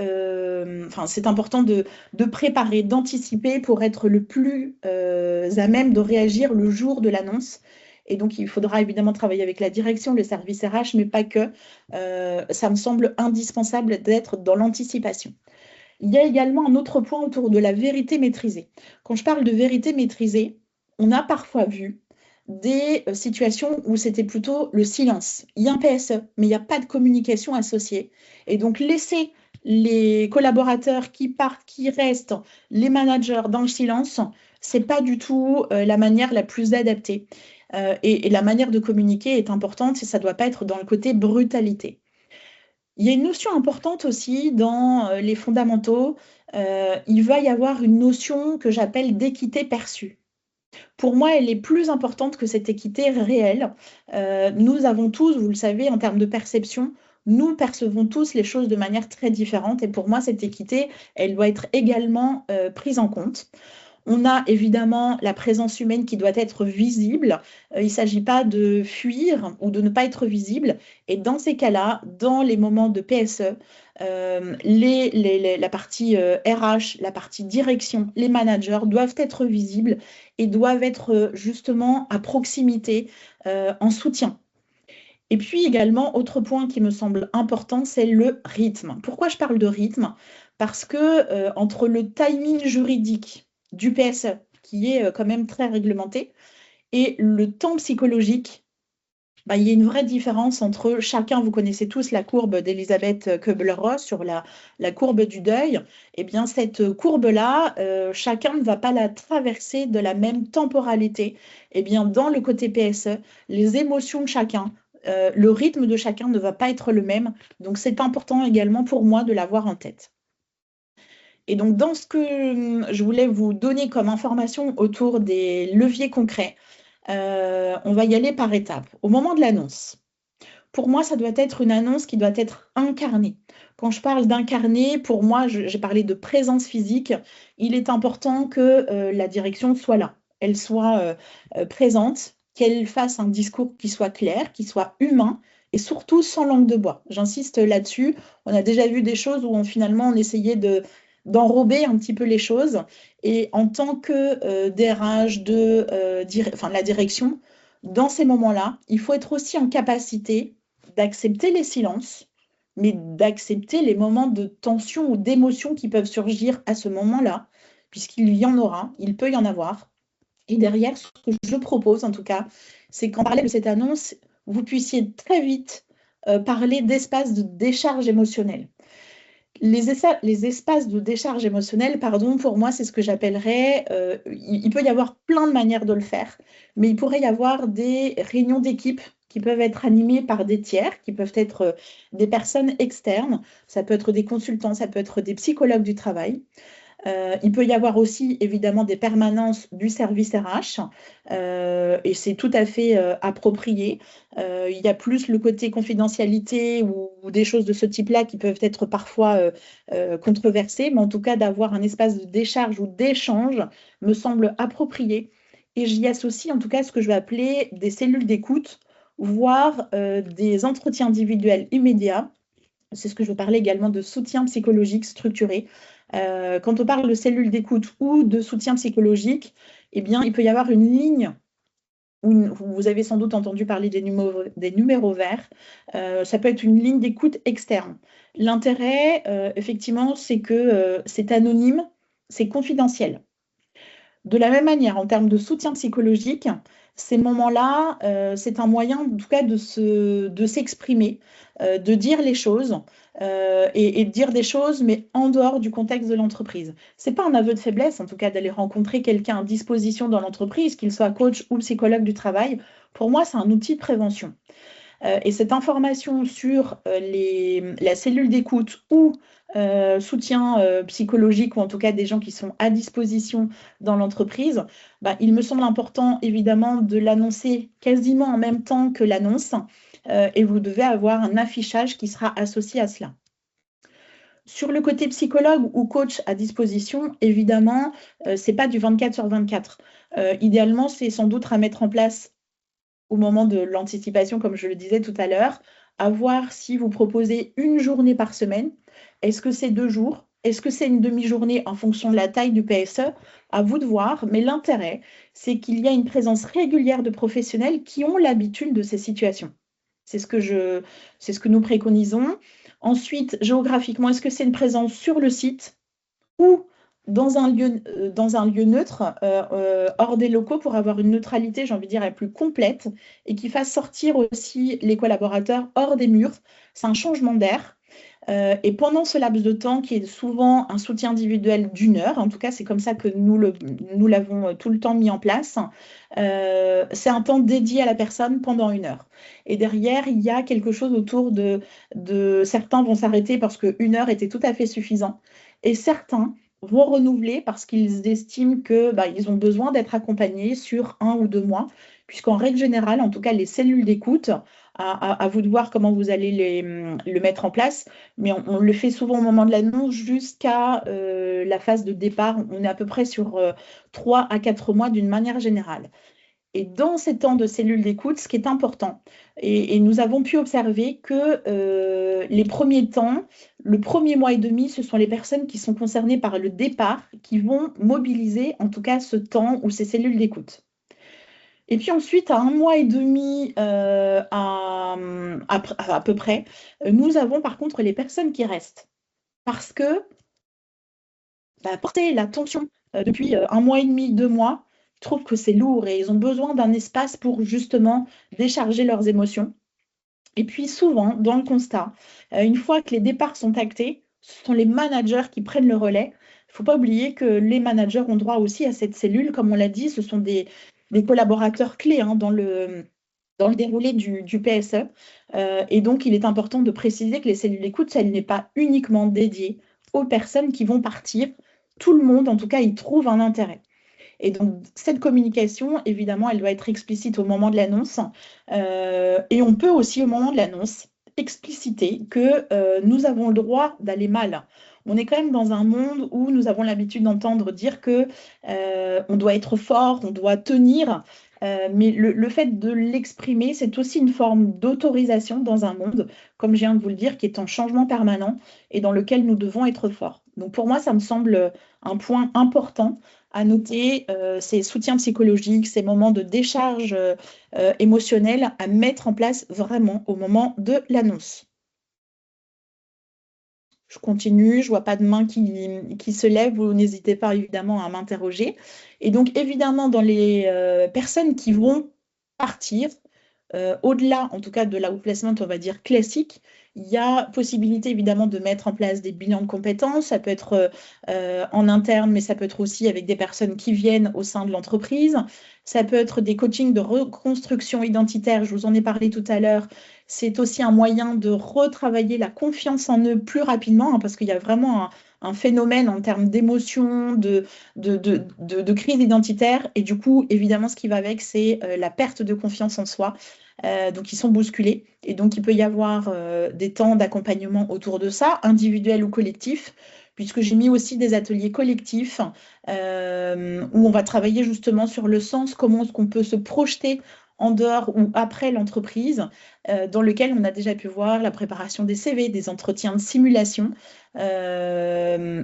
c'est important de préparer, d'anticiper pour être le plus à même de réagir le jour de l'annonce. Et donc, il faudra évidemment travailler avec la direction, le service RH, mais pas que. Ça me semble indispensable d'être dans l'anticipation. Il y a également un autre point autour de la vérité maîtrisée. Quand je parle de vérité maîtrisée, on a parfois vu des situations où c'était plutôt le silence. Il y a un PSE, mais il n'y a pas de communication associée. Et donc, laisser les collaborateurs qui partent, qui restent, les managers dans le silence, ce n'est pas du tout la manière la plus adaptée. Et la manière de communiquer est importante et ça ne doit pas être dans le côté brutalité. Il y a une notion importante aussi dans les fondamentaux. Il va y avoir une notion que j'appelle d'équité perçue. Pour moi, elle est plus importante que cette équité réelle. Nous avons tous, vous le savez, en termes de perception, nous percevons tous les choses de manière très différente. Et pour moi, cette équité, elle doit être également prise en compte. On a évidemment la présence humaine qui doit être visible. Il ne s'agit pas de fuir ou de ne pas être visible. Et dans ces cas-là, dans les moments de PSE, la partie RH, la partie direction, les managers doivent être visibles et doivent être justement à proximité en soutien. Et puis également, autre point qui me semble important, c'est le rythme. Pourquoi je parle de rythme? Parce que entre le timing juridique du PSE, qui est quand même très réglementé, et le temps psychologique, il y a une vraie différence entre chacun. Vous connaissez tous la courbe d'Elisabeth Kubler-Ross sur la courbe du deuil. Eh bien, cette courbe-là, chacun ne va pas la traverser de la même temporalité. Eh bien, dans le côté PSE, les émotions de chacun, le rythme de chacun ne va pas être le même. Donc, c'est important également pour moi de l'avoir en tête. Et donc, dans ce que je voulais vous donner comme information autour des leviers concrets, on va y aller par étapes. Au moment de l'annonce, pour moi, ça doit être une annonce qui doit être incarnée. Quand je parle d'incarner, pour moi, j'ai parlé de présence physique. Il est important que la direction soit là. Elle soit présente, qu'elle fasse un discours qui soit clair, qui soit humain et surtout sans langue de bois. J'insiste là-dessus. On a déjà vu des choses où finalement on essayait d'enrober un petit peu les choses. Et en tant que DRH la direction, dans ces moments-là, il faut être aussi en capacité d'accepter les silences, mais d'accepter les moments de tension ou d'émotion qui peuvent surgir à ce moment-là, puisqu'il y en aura, il peut y en avoir. Et derrière, ce que je propose, en tout cas, c'est qu'en parlant de cette annonce, vous puissiez très vite parler d'espace de décharge émotionnelle. Les espaces de décharge émotionnelle, pardon, pour moi, c'est ce que j'appellerais, il peut y avoir plein de manières de le faire, mais il pourrait y avoir des réunions d'équipe qui peuvent être animées par des tiers, qui peuvent être des personnes externes, ça peut être des consultants, ça peut être des psychologues du travail. Il peut y avoir aussi évidemment des permanences du service RH et c'est tout à fait approprié. Il y a plus le côté confidentialité ou des choses de ce type-là qui peuvent être parfois controversées, mais en tout cas d'avoir un espace de décharge ou d'échange me semble approprié. Et j'y associe en tout cas ce que je vais appeler des cellules d'écoute, voire des entretiens individuels immédiats. C'est ce que je veux parler également de soutien psychologique structuré. Quand on parle de cellules d'écoute ou de soutien psychologique, eh bien, il peut y avoir une ligne où vous avez sans doute entendu parler des numéros verts. Ça peut être une ligne d'écoute externe. L'intérêt, effectivement, c'est que c'est anonyme, c'est confidentiel. De la même manière, en termes de soutien psychologique, ces moments-là, c'est un moyen, en tout cas, de s'exprimer, de dire les choses et de dire des choses, mais en dehors du contexte de l'entreprise. Ce n'est pas un aveu de faiblesse, en tout cas, d'aller rencontrer quelqu'un à disposition dans l'entreprise, qu'il soit coach ou psychologue du travail. Pour moi, c'est un outil de prévention. Et cette information sur la cellule d'écoute ou soutien psychologique, ou en tout cas des gens qui sont à disposition dans l'entreprise, il me semble important évidemment de l'annoncer quasiment en même temps que l'annonce et vous devez avoir un affichage qui sera associé à cela. Sur le côté psychologue ou coach à disposition, évidemment, ce n'est pas du 24/24. Idéalement, c'est sans doute à mettre en place au moment de l'anticipation, comme je le disais tout à l'heure, à voir si vous proposez une journée par semaine. Est-ce que c'est 2 jours? Est-ce que c'est une demi-journée en fonction de la taille du PSE? À vous de voir, mais l'intérêt, c'est qu'il y a une présence régulière de professionnels qui ont l'habitude de ces situations. C'est ce que nous préconisons. Ensuite, géographiquement, est-ce que c'est une présence sur le site ou dans un lieu neutre, hors des locaux, pour avoir une neutralité, j'ai envie de dire, la plus complète et qui fasse sortir aussi les collaborateurs hors des murs. C'est un changement d'air. Et pendant ce laps de temps, qui est souvent un soutien individuel d'1 heure, en tout cas, c'est comme ça que nous l'avons tout le temps mis en place, c'est un temps dédié à la personne pendant 1 heure. Et derrière, il y a quelque chose autour de certains vont s'arrêter parce que 1 heure était tout à fait suffisant. Et certains vont renouveler parce qu'ils estiment qu'ils ont besoin d'être accompagnés sur 1 ou 2 mois, puisqu'en règle générale, en tout cas, les cellules d'écoute, à vous de voir comment vous allez le mettre en place, mais on le fait souvent au moment de l'annonce jusqu'à la phase de départ. On est à peu près sur 3 à 4 mois d'une manière générale. Et dans ces temps de cellules d'écoute, ce qui est important, et nous avons pu observer que les premiers temps, le 1er mois et demi, ce sont les personnes qui sont concernées par le départ qui vont mobiliser en tout cas ce temps ou ces cellules d'écoute. Et puis ensuite, à 1 mois et demi à peu près, nous avons par contre les personnes qui restent. Parce que porter la tension depuis 1 mois et demi, 2 mois, je trouve que c'est lourd et ils ont besoin d'un espace pour justement décharger leurs émotions. Et puis souvent, dans le constat, une fois que les départs sont actés, ce sont les managers qui prennent le relais. Il ne faut pas oublier que les managers ont droit aussi à cette cellule. Comme on l'a dit, ce sont des collaborateurs clés dans le déroulé du PSE. Et donc, il est important de préciser que les cellules d'écoute, ça n'est pas uniquement dédié aux personnes qui vont partir. Tout le monde, en tout cas, y trouve un intérêt. Et donc, cette communication, évidemment, elle doit être explicite au moment de l'annonce. Et on peut aussi, au moment de l'annonce, expliciter que nous avons le droit d'aller mal. On est quand même dans un monde où nous avons l'habitude d'entendre dire que on doit être fort, on doit tenir. Mais le fait de l'exprimer, c'est aussi une forme d'autorisation dans un monde, comme je viens de vous le dire, qui est en changement permanent et dans lequel nous devons être forts. Donc pour moi, ça me semble un point important à noter, ces soutiens psychologiques, ces moments de décharge émotionnelle à mettre en place vraiment au moment de l'annonce. Je continue, je vois pas de main qui se lève, vous n'hésitez pas évidemment à m'interroger. Et donc évidemment, dans les personnes qui vont partir, au-delà en tout cas de l'outplacement, on va dire classique, il y a possibilité évidemment de mettre en place des bilans de compétences. Ça peut être en interne, mais ça peut être aussi avec des personnes qui viennent au sein de l'entreprise. Ça peut être des coachings de reconstruction identitaire, je vous en ai parlé tout à l'heure. C'est aussi un moyen de retravailler la confiance en eux plus rapidement, hein, parce qu'il y a vraiment un phénomène en termes d'émotion, de crise identitaire. Et du coup, évidemment, ce qui va avec, c'est la perte de confiance en soi. Donc, ils sont bousculés. Et donc, il peut y avoir des temps d'accompagnement autour de ça, individuel ou collectif, puisque j'ai mis aussi des ateliers collectifs où on va travailler justement sur le sens, comment est-ce qu'on peut se projeter en dehors ou après l'entreprise, dans lequel on a déjà pu voir la préparation des CV, des entretiens de simulation. Il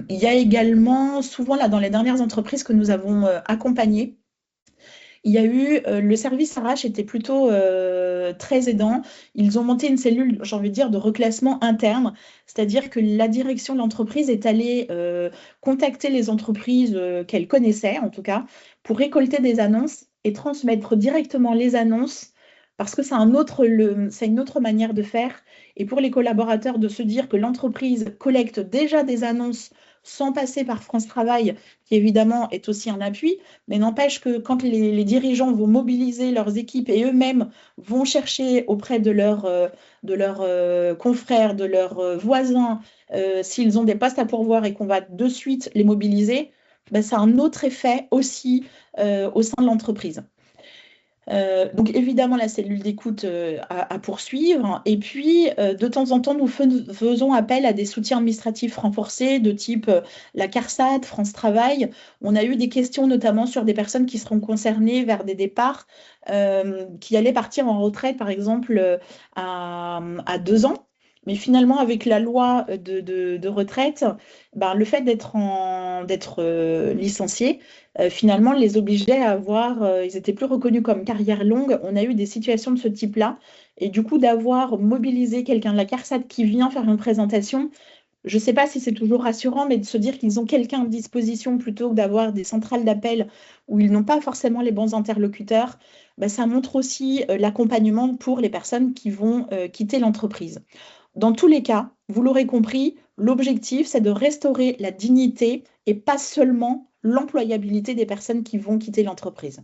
y a également, souvent là, dans les dernières entreprises que nous avons accompagnées, il y a eu, le service RH était plutôt très aidant. Ils ont monté une cellule, j'ai envie de dire, de reclassement interne, c'est-à-dire que la direction de l'entreprise est allée contacter les entreprises qu'elle connaissait, en tout cas, pour récolter des annonces et transmettre directement les annonces, parce que c'est c'est une autre manière de faire. Et pour les collaborateurs, de se dire que l'entreprise collecte déjà des annonces sans passer par France Travail, qui évidemment est aussi un appui, mais n'empêche que quand les dirigeants vont mobiliser leurs équipes et eux-mêmes vont chercher auprès de leurs confrères, de leurs voisins, s'ils ont des postes à pourvoir et qu'on va de suite les mobiliser, ben, ça a un autre effet aussi au sein de l'entreprise. Donc évidemment, la cellule d'écoute à poursuivre. Et puis, de temps en temps, nous faisons appel à des soutiens administratifs renforcés de type la CARSAT, France Travail. On a eu des questions notamment sur des personnes qui seront concernées vers des départs, qui allaient partir en retraite, par exemple, à 2 ans. Mais finalement, avec la loi de retraite, ben, le fait d'être licencié, finalement, les obligeait à avoir, ils étaient plus reconnus comme carrière longue. On a eu des situations de ce type-là. Et du coup, d'avoir mobilisé quelqu'un de la CARSAT qui vient faire une présentation, je ne sais pas si c'est toujours rassurant, mais de se dire qu'ils ont quelqu'un à disposition plutôt que d'avoir des centrales d'appel où ils n'ont pas forcément les bons interlocuteurs, ben, ça montre aussi l'accompagnement pour les personnes qui vont quitter l'entreprise. Dans tous les cas, vous l'aurez compris, l'objectif, c'est de restaurer la dignité et pas seulement l'employabilité des personnes qui vont quitter l'entreprise.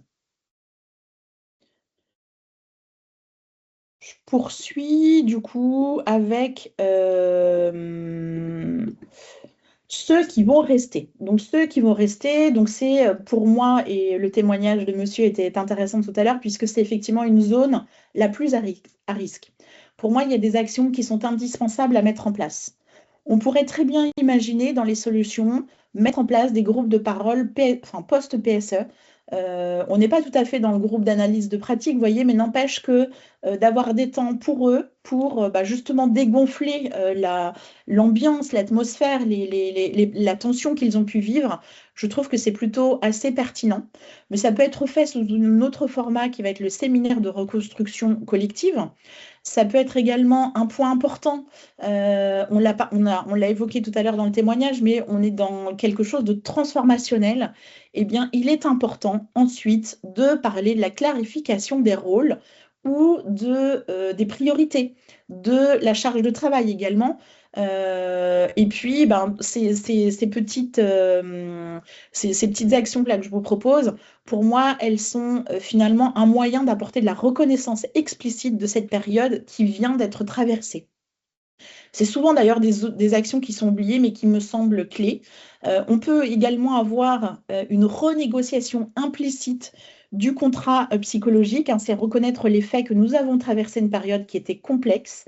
Je poursuis du coup avec ceux qui vont rester. Donc ceux qui vont rester, donc c'est pour moi, et le témoignage de monsieur était intéressant tout à l'heure, puisque c'est effectivement une zone la plus à risque. Pour moi, il y a des actions qui sont indispensables à mettre en place. On pourrait très bien imaginer dans les solutions mettre en place des groupes de parole post-PSE. On n'est pas tout à fait dans le groupe d'analyse de pratique, vous voyez, mais n'empêche que d'avoir des temps pour eux, pour justement dégonfler l'ambiance, l'atmosphère, la tension qu'ils ont pu vivre, je trouve que c'est plutôt assez pertinent. Mais ça peut être fait sous un autre format qui va être le séminaire de reconstruction collective. Ça peut être également un point important. On l'a évoqué tout à l'heure dans le témoignage, mais on est dans quelque chose de transformationnel. Eh bien, il est important ensuite de parler de la clarification des rôles ou des priorités, de la charge de travail également. Et puis, ben, ces petites actions-là que je vous propose, pour moi, elles sont finalement un moyen d'apporter de la reconnaissance explicite de cette période qui vient d'être traversée. C'est souvent d'ailleurs des actions qui sont oubliées, mais qui me semblent clés. On peut également avoir une renégociation implicite du contrat psychologique, hein, c'est reconnaître les faits que nous avons traversé une période qui était complexe.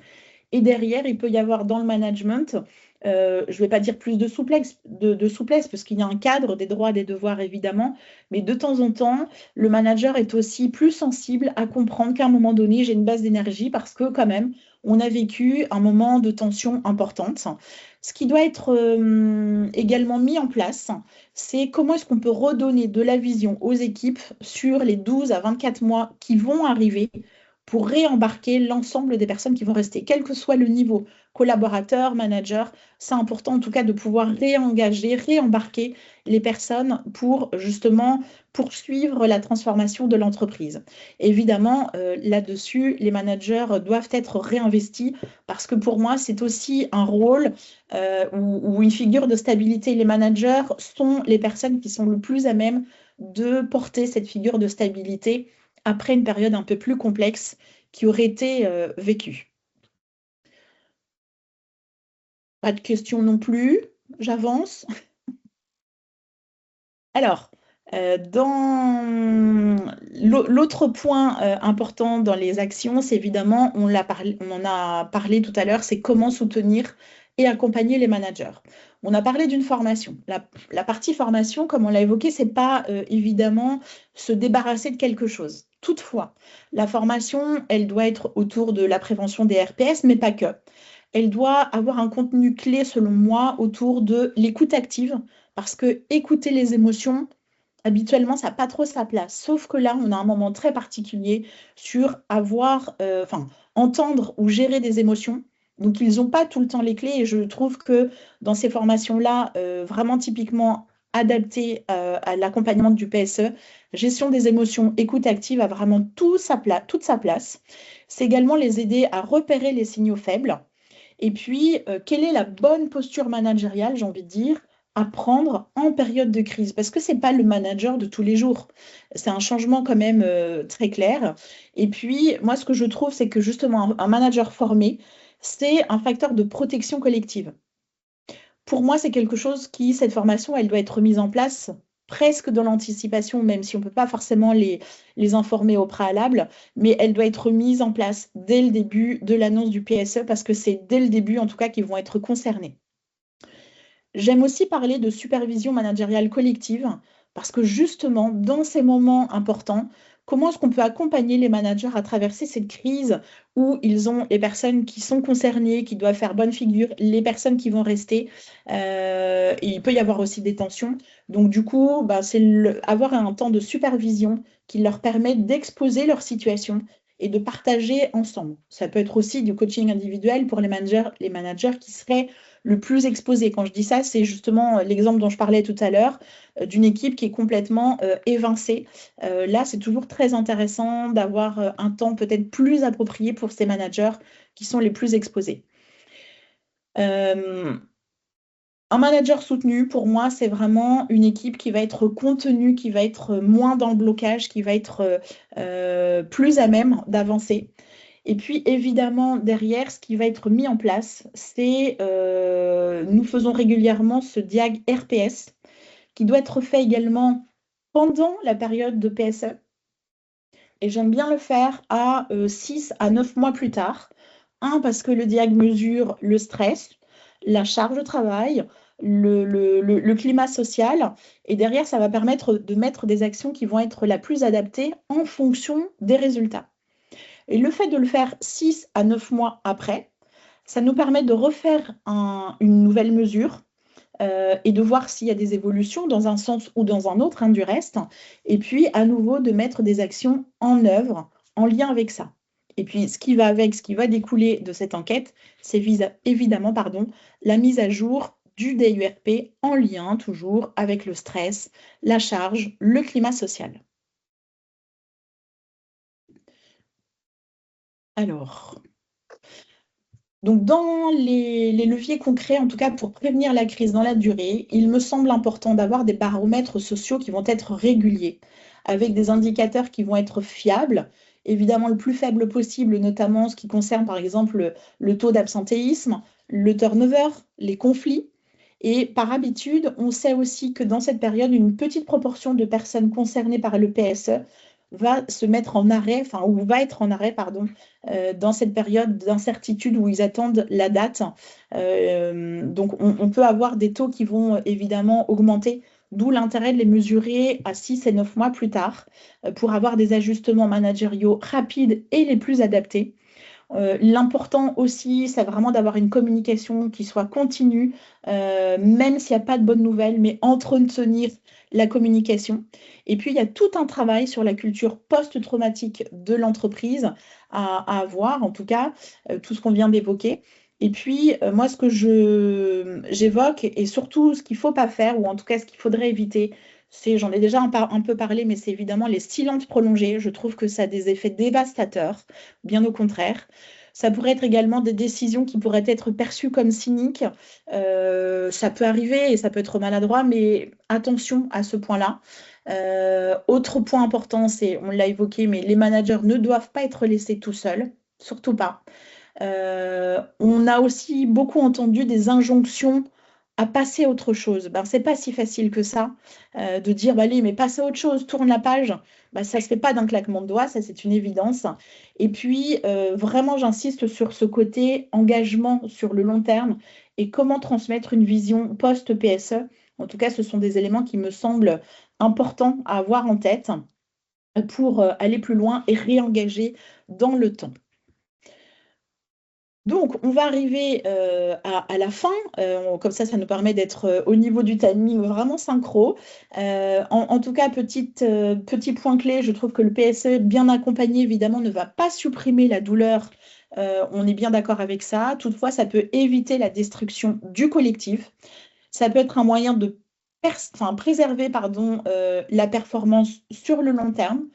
Et derrière, il peut y avoir dans le management je ne vais pas dire plus de souplesse, de souplesse, parce qu'il y a un cadre des droits et des devoirs, évidemment, mais de temps en temps, le manager est aussi plus sensible à comprendre qu'à un moment donné, j'ai une baisse d'énergie parce que quand même, on a vécu un moment de tension importante. Ce qui doit être également mis en place, c'est comment est-ce qu'on peut redonner de la vision aux équipes sur les 12 à 24 mois qui vont arriver pour réembarquer l'ensemble des personnes qui vont rester, quel que soit le niveau, collaborateur, manager. C'est important en tout cas de pouvoir réengager, réembarquer les personnes pour justement poursuivre la transformation de l'entreprise. Évidemment, là-dessus, les managers doivent être réinvestis parce que pour moi, c'est aussi un rôle ou une figure de stabilité. Les managers sont les personnes qui sont le plus à même de porter cette figure de stabilité après une période un peu plus complexe qui aurait été vécue. Pas de questions non plus, j'avance. Alors, dans l'autre point important dans les actions, c'est évidemment, on en a parlé tout à l'heure, c'est comment soutenir et accompagner les managers. On a parlé d'une formation. La partie formation, comme on l'a évoqué, c'est pas évidemment se débarrasser de quelque chose. Toutefois, la formation, elle doit être autour de la prévention des RPS, mais pas que. Elle doit avoir un contenu clé, selon moi, autour de l'écoute active, parce que écouter les émotions, habituellement, ça n'a pas trop sa place. Sauf que là, on a un moment très particulier sur entendre ou gérer des émotions. Donc, ils n'ont pas tout le temps les clés. Et je trouve que dans ces formations-là, vraiment typiquement adaptées à l'accompagnement du PSE, gestion des émotions, écoute active a vraiment toute sa place. C'est également les aider à repérer les signaux faibles. Et puis, quelle est la bonne posture managériale, j'ai envie de dire, à prendre en période de crise? Parce que ce n'est pas le manager de tous les jours. C'est un changement quand même très clair. Et puis, moi, ce que je trouve, c'est que justement, un manager formé, c'est un facteur de protection collective. Pour moi, c'est quelque chose cette formation, elle doit être mise en place presque dans l'anticipation, même si on ne peut pas forcément les informer au préalable, mais elle doit être mise en place dès le début de l'annonce du PSE, parce que c'est dès le début, en tout cas, qu'ils vont être concernés. J'aime aussi parler de supervision managériale collective, parce que justement, dans ces moments importants, comment est-ce qu'on peut accompagner les managers à traverser cette crise où ils ont les personnes qui sont concernées, qui doivent faire bonne figure, les personnes qui vont rester, et il peut y avoir aussi des tensions. Donc du coup, c'est avoir un temps de supervision qui leur permet d'exposer leur situation et de partager ensemble. Ça peut être aussi du coaching individuel pour les managers qui seraient le plus exposés. Quand je dis ça, c'est justement l'exemple dont je parlais tout à l'heure, d'une équipe qui est complètement évincée. Là, c'est toujours très intéressant d'avoir un temps peut-être plus approprié pour ces managers qui sont les plus exposés. Un manager soutenu, pour moi, c'est vraiment une équipe qui va être contenue, qui va être moins dans le blocage, qui va être plus à même d'avancer. Et puis, évidemment, derrière, ce qui va être mis en place, c'est nous faisons régulièrement ce diag RPS qui doit être fait également pendant la période de PSE. Et j'aime bien le faire à 6 à 9 mois plus tard. Parce que le diag mesure le stress, la charge de travail, le climat social. Et derrière, ça va permettre de mettre des actions qui vont être la plus adaptées en fonction des résultats. Et le fait de le faire 6 à 9 mois après, ça nous permet de refaire une nouvelle mesure et de voir s'il y a des évolutions dans un sens ou dans un autre, du reste. Et puis, à nouveau, de mettre des actions en œuvre en lien avec ça. Et puis, ce qui va découler de cette enquête, c'est évidemment la mise à jour du DURP en lien toujours avec le stress, la charge, le climat social. Alors, donc dans les leviers concrets, en tout cas pour prévenir la crise dans la durée, il me semble important d'avoir des baromètres sociaux qui vont être réguliers, avec des indicateurs qui vont être fiables, évidemment le plus faible possible, notamment ce qui concerne par exemple le taux d'absentéisme, le turnover, les conflits. Et par habitude, on sait aussi que dans cette période, une petite proportion de personnes concernées par le PSE va se mettre en arrêt, enfin, ou va être en arrêt, pardon, dans cette période d'incertitude où ils attendent la date. Donc, on peut avoir des taux qui vont évidemment augmenter, d'où l'intérêt de les mesurer à 6 et 9 mois plus tard pour avoir des ajustements managériaux rapides et les plus adaptés. L'important aussi, c'est vraiment d'avoir une communication qui soit continue, même s'il n'y a pas de bonnes nouvelles, mais entretenir la communication. Et puis, il y a tout un travail sur la culture post-traumatique de l'entreprise à avoir, en tout cas, tout ce qu'on vient d'évoquer. Et puis, moi, ce que j'évoque, et surtout ce qu'il ne faut pas faire, ou en tout cas ce qu'il faudrait éviter, j'en ai déjà un peu parlé, mais c'est évidemment les silences prolongés. Je trouve que ça a des effets dévastateurs, bien au contraire. Ça pourrait être également des décisions qui pourraient être perçues comme cyniques. Ça peut arriver et ça peut être maladroit, mais attention à ce point-là. Autre point important, on l'a évoqué, mais les managers ne doivent pas être laissés tout seuls, surtout pas. On a aussi beaucoup entendu des injonctions à passer à autre chose. Ben, c'est pas si facile que ça de dire bah, allez, mais passe à autre chose, tourne la page. Ben, ça se fait pas d'un claquement de doigts, ça c'est une évidence. Et puis vraiment, j'insiste sur ce côté engagement sur le long terme et comment transmettre une vision post-PSE. En tout cas, ce sont des éléments qui me semblent importants à avoir en tête pour aller plus loin et réengager dans le temps. Donc, on va arriver à la fin, comme ça nous permet d'être au niveau du timing vraiment synchro. En tout cas, petit point clé, je trouve que le PSE bien accompagné, évidemment, ne va pas supprimer la douleur. On est bien d'accord avec ça. Toutefois, ça peut éviter la destruction du collectif. Ça peut être un moyen de préserver la performance sur le long terme,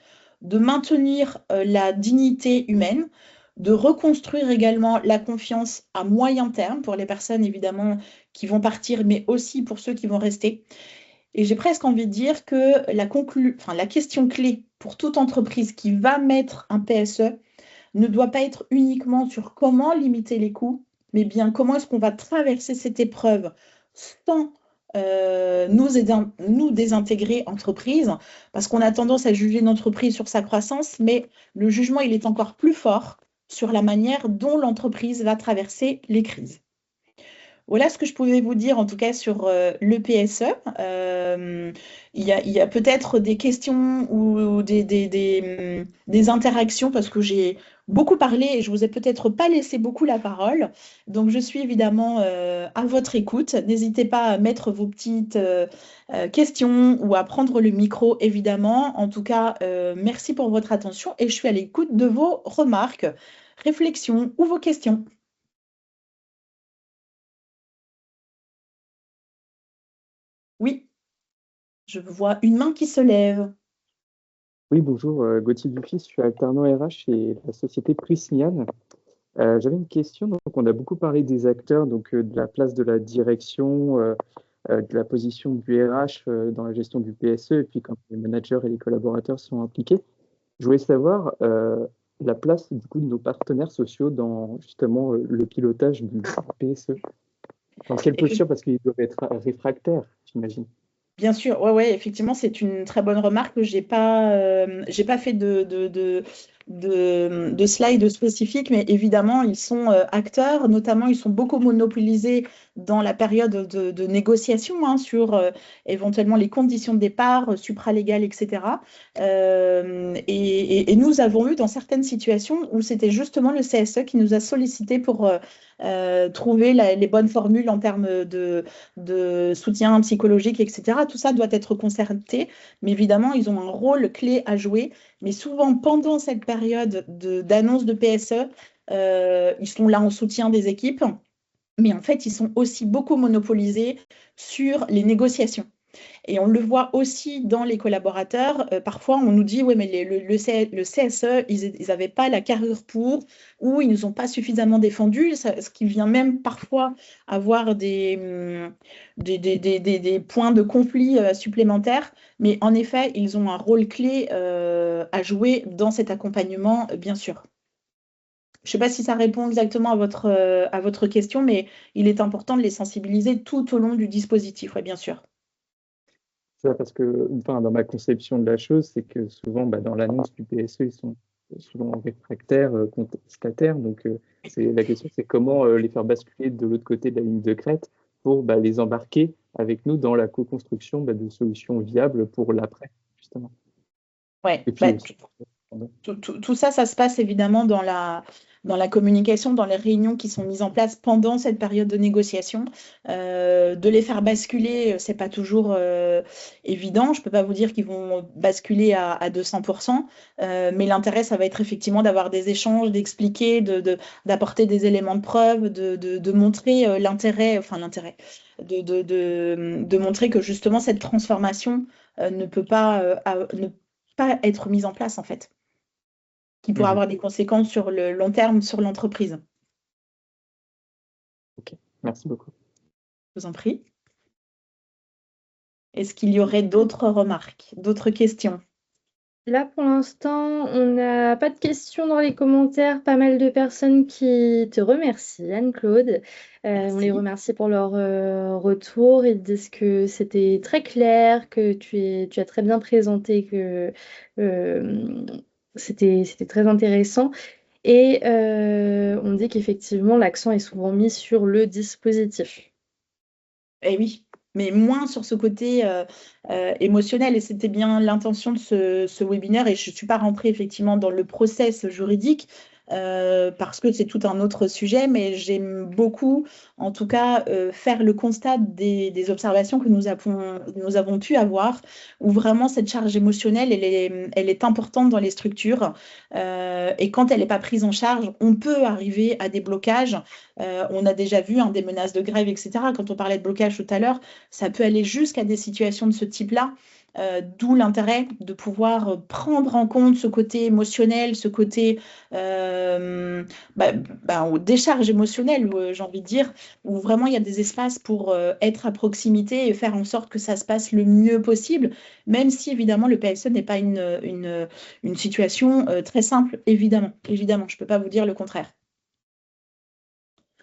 de maintenir la dignité humaine, de reconstruire également la confiance à moyen terme pour les personnes évidemment qui vont partir, mais aussi pour ceux qui vont rester. Et j'ai presque envie de dire que la question clé pour toute entreprise qui va mettre un PSE ne doit pas être uniquement sur comment limiter les coûts, mais bien comment est-ce qu'on va traverser cette épreuve sans nous désintégrer entreprise, parce qu'on a tendance à juger une entreprise sur sa croissance, mais le jugement, il est encore plus fort sur la manière dont l'entreprise va traverser les crises. Voilà ce que je pouvais vous dire en tout cas sur le PSE. Il y a peut-être des questions ou des interactions parce que j'ai beaucoup parlé et je vous ai peut-être pas laissé beaucoup la parole. Donc je suis évidemment à votre écoute. N'hésitez pas à mettre vos petites questions ou à prendre le micro évidemment. En tout cas, merci pour votre attention et je suis à l'écoute de vos remarques, réflexions ou vos questions. Oui, je vois une main qui se lève. Oui, bonjour, Gauthier Dufis, je suis alternant RH chez la société Prismian. J'avais une question, donc on a beaucoup parlé des acteurs, donc de la place de la direction, de la position du RH dans la gestion du PSE, et puis quand les managers et les collaborateurs sont impliqués. Je voulais savoir la place du coup de nos partenaires sociaux dans justement le pilotage du PSE. Dans quelle posture, parce qu'ils doivent être réfractaires, j'imagine. Bien sûr, ouais, effectivement, c'est une très bonne remarque. J'ai pas fait de slide spécifique, mais évidemment, ils sont acteurs, notamment, ils sont beaucoup monopolisés dans la période de négociation sur éventuellement les conditions de départ, supralégales, etc. Et nous avons eu dans certaines situations où c'était justement le CSE qui nous a sollicité pour trouver les bonnes formules en termes de soutien psychologique, etc. Tout ça doit être concerté, mais évidemment, ils ont un rôle clé à jouer. Mais souvent, pendant cette période d'annonce de PSE, ils sont là en soutien des équipes, mais en fait, ils sont aussi beaucoup monopolisés sur les négociations. Et on le voit aussi dans les collaborateurs. Parfois, on nous dit, oui, mais le CSE, ils n'avaient pas la carrure pour, ou ils ne nous ont pas suffisamment défendus, ce qui vient même parfois avoir des points de conflit supplémentaires. Mais en effet, ils ont un rôle clé à jouer dans cet accompagnement, bien sûr. Je ne sais pas si ça répond exactement à votre question, mais il est important de les sensibiliser tout au long du dispositif, oui, bien sûr. Ça, parce que, enfin, dans ma conception de la chose, c'est que souvent, dans l'annonce du PSE, ils sont souvent réfractaires, contestataires. Donc, la question, c'est comment les faire basculer de l'autre côté de la ligne de crête pour les embarquer avec nous dans la co-construction de solutions viables pour l'après, justement. Ouais, Et puis aussi, tout ça, ça se passe évidemment dans la communication, dans les réunions qui sont mises en place pendant cette période de négociation. De les faire basculer, c'est pas toujours évident. Je peux pas vous dire qu'ils vont basculer à 200%, mais l'intérêt, ça va être effectivement d'avoir des échanges, d'expliquer, d'apporter des éléments de preuve, de montrer l'intérêt, de montrer que justement cette transformation ne peut pas être mise en place en fait, qui pourrait avoir des conséquences sur le long terme sur l'entreprise. Ok, merci beaucoup. Je vous en prie. Est-ce qu'il y aurait d'autres remarques, d'autres questions? Là, pour l'instant, on n'a pas de questions dans les commentaires. Pas mal de personnes qui te remercient, Anne-Claude. On les remercie pour leur retour. Ils disent que c'était très clair, que tu as très bien présenté, que c'était très intéressant. Et on dit qu'effectivement, l'accent est souvent mis sur le dispositif. Eh oui, mais moins sur ce côté émotionnel. Et c'était bien l'intention de ce webinaire. Et je ne suis pas rentrée effectivement dans le process juridique parce que c'est tout un autre sujet. Mais j'aime beaucoup, en tout cas, faire le constat des observations que nous avons pu avoir, où vraiment cette charge émotionnelle, elle est importante dans les structures. Et quand elle n'est pas prise en charge, on peut arriver à des blocages. On a déjà vu des menaces de grève, etc. Quand on parlait de blocage tout à l'heure, ça peut aller jusqu'à des situations de ce type-là, d'où l'intérêt de pouvoir prendre en compte ce côté émotionnel, ce côté décharge émotionnelle, j'ai envie de dire, où vraiment il y a des espaces pour être à proximité et faire en sorte que ça se passe le mieux possible, même si évidemment le PSE n'est pas une situation très simple, évidemment, je ne peux pas vous dire le contraire.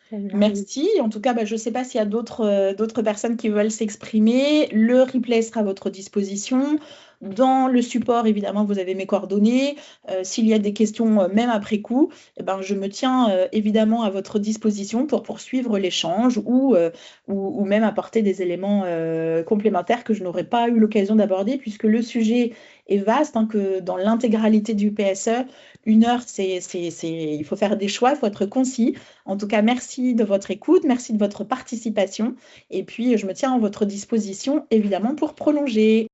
Merci. En tout cas, je ne sais pas s'il y a d'autres personnes qui veulent s'exprimer. Le replay sera à votre disposition. Dans le support, évidemment, vous avez mes coordonnées. S'il y a des questions, même après coup, je me tiens évidemment à votre disposition pour poursuivre l'échange ou même apporter des éléments complémentaires que je n'aurais pas eu l'occasion d'aborder, puisque le sujet est vaste, que dans l'intégralité du PSE, 1 heure, il faut faire des choix, il faut être concis. En tout cas, merci de votre écoute, merci de votre participation. Et puis, je me tiens à votre disposition, évidemment, pour prolonger.